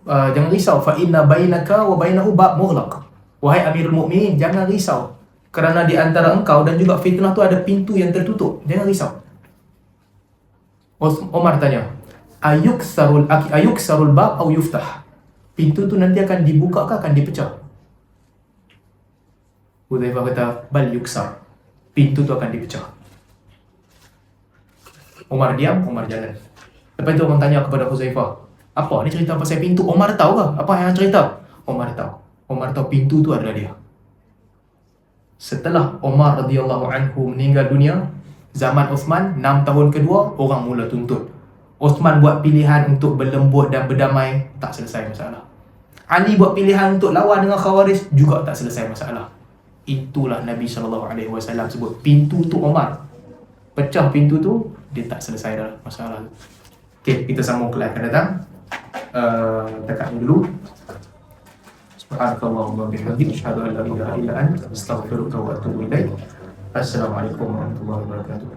S1: jangan risau, fa inna bainaka wa bainahu bab mughlaq. Wahai Amirul Mukminin, jangan risau, kerana di antara engkau dan juga fitnah tu ada pintu yang tertutup. Jangan risau. Omar tanya, ayuksarul bab atau yuftah? Pintu tu nanti akan dibuka ke akan dipecah? Hudzaifah kata, bal yuksar. Pintu tu akan dipecah. Umar diam, Umar jalan. Lepas tu orang tanya kepada Hudzaifah, apa ni cerita pasal pintu? Umar tahu ke apa yang cerita? Umar tahu. Umar tahu pintu tu adalah dia. Setelah Umar radhiyallahu anhu meninggal dunia, zaman Uthman 6 tahun kedua, orang mula tuntut. Uthman buat pilihan untuk berlembut dan berdamai, tak selesai masalah. Ali buat pilihan untuk lawan dengan Khawarij, juga tak selesai masalah. Itulah Nabi SAW sebut pintu tu Umar. Pecah pintu tu, dia tak selesai dah masalah tu. Okay, kita sambung ke live akan datang. Dekat ni dulu. Subhanakallahumma wa bihamdika asyhadu an la ilaha illa anta astaghfiruka wa atubu ilaik. Assalamualaikum warahmatullahi wabarakatuh.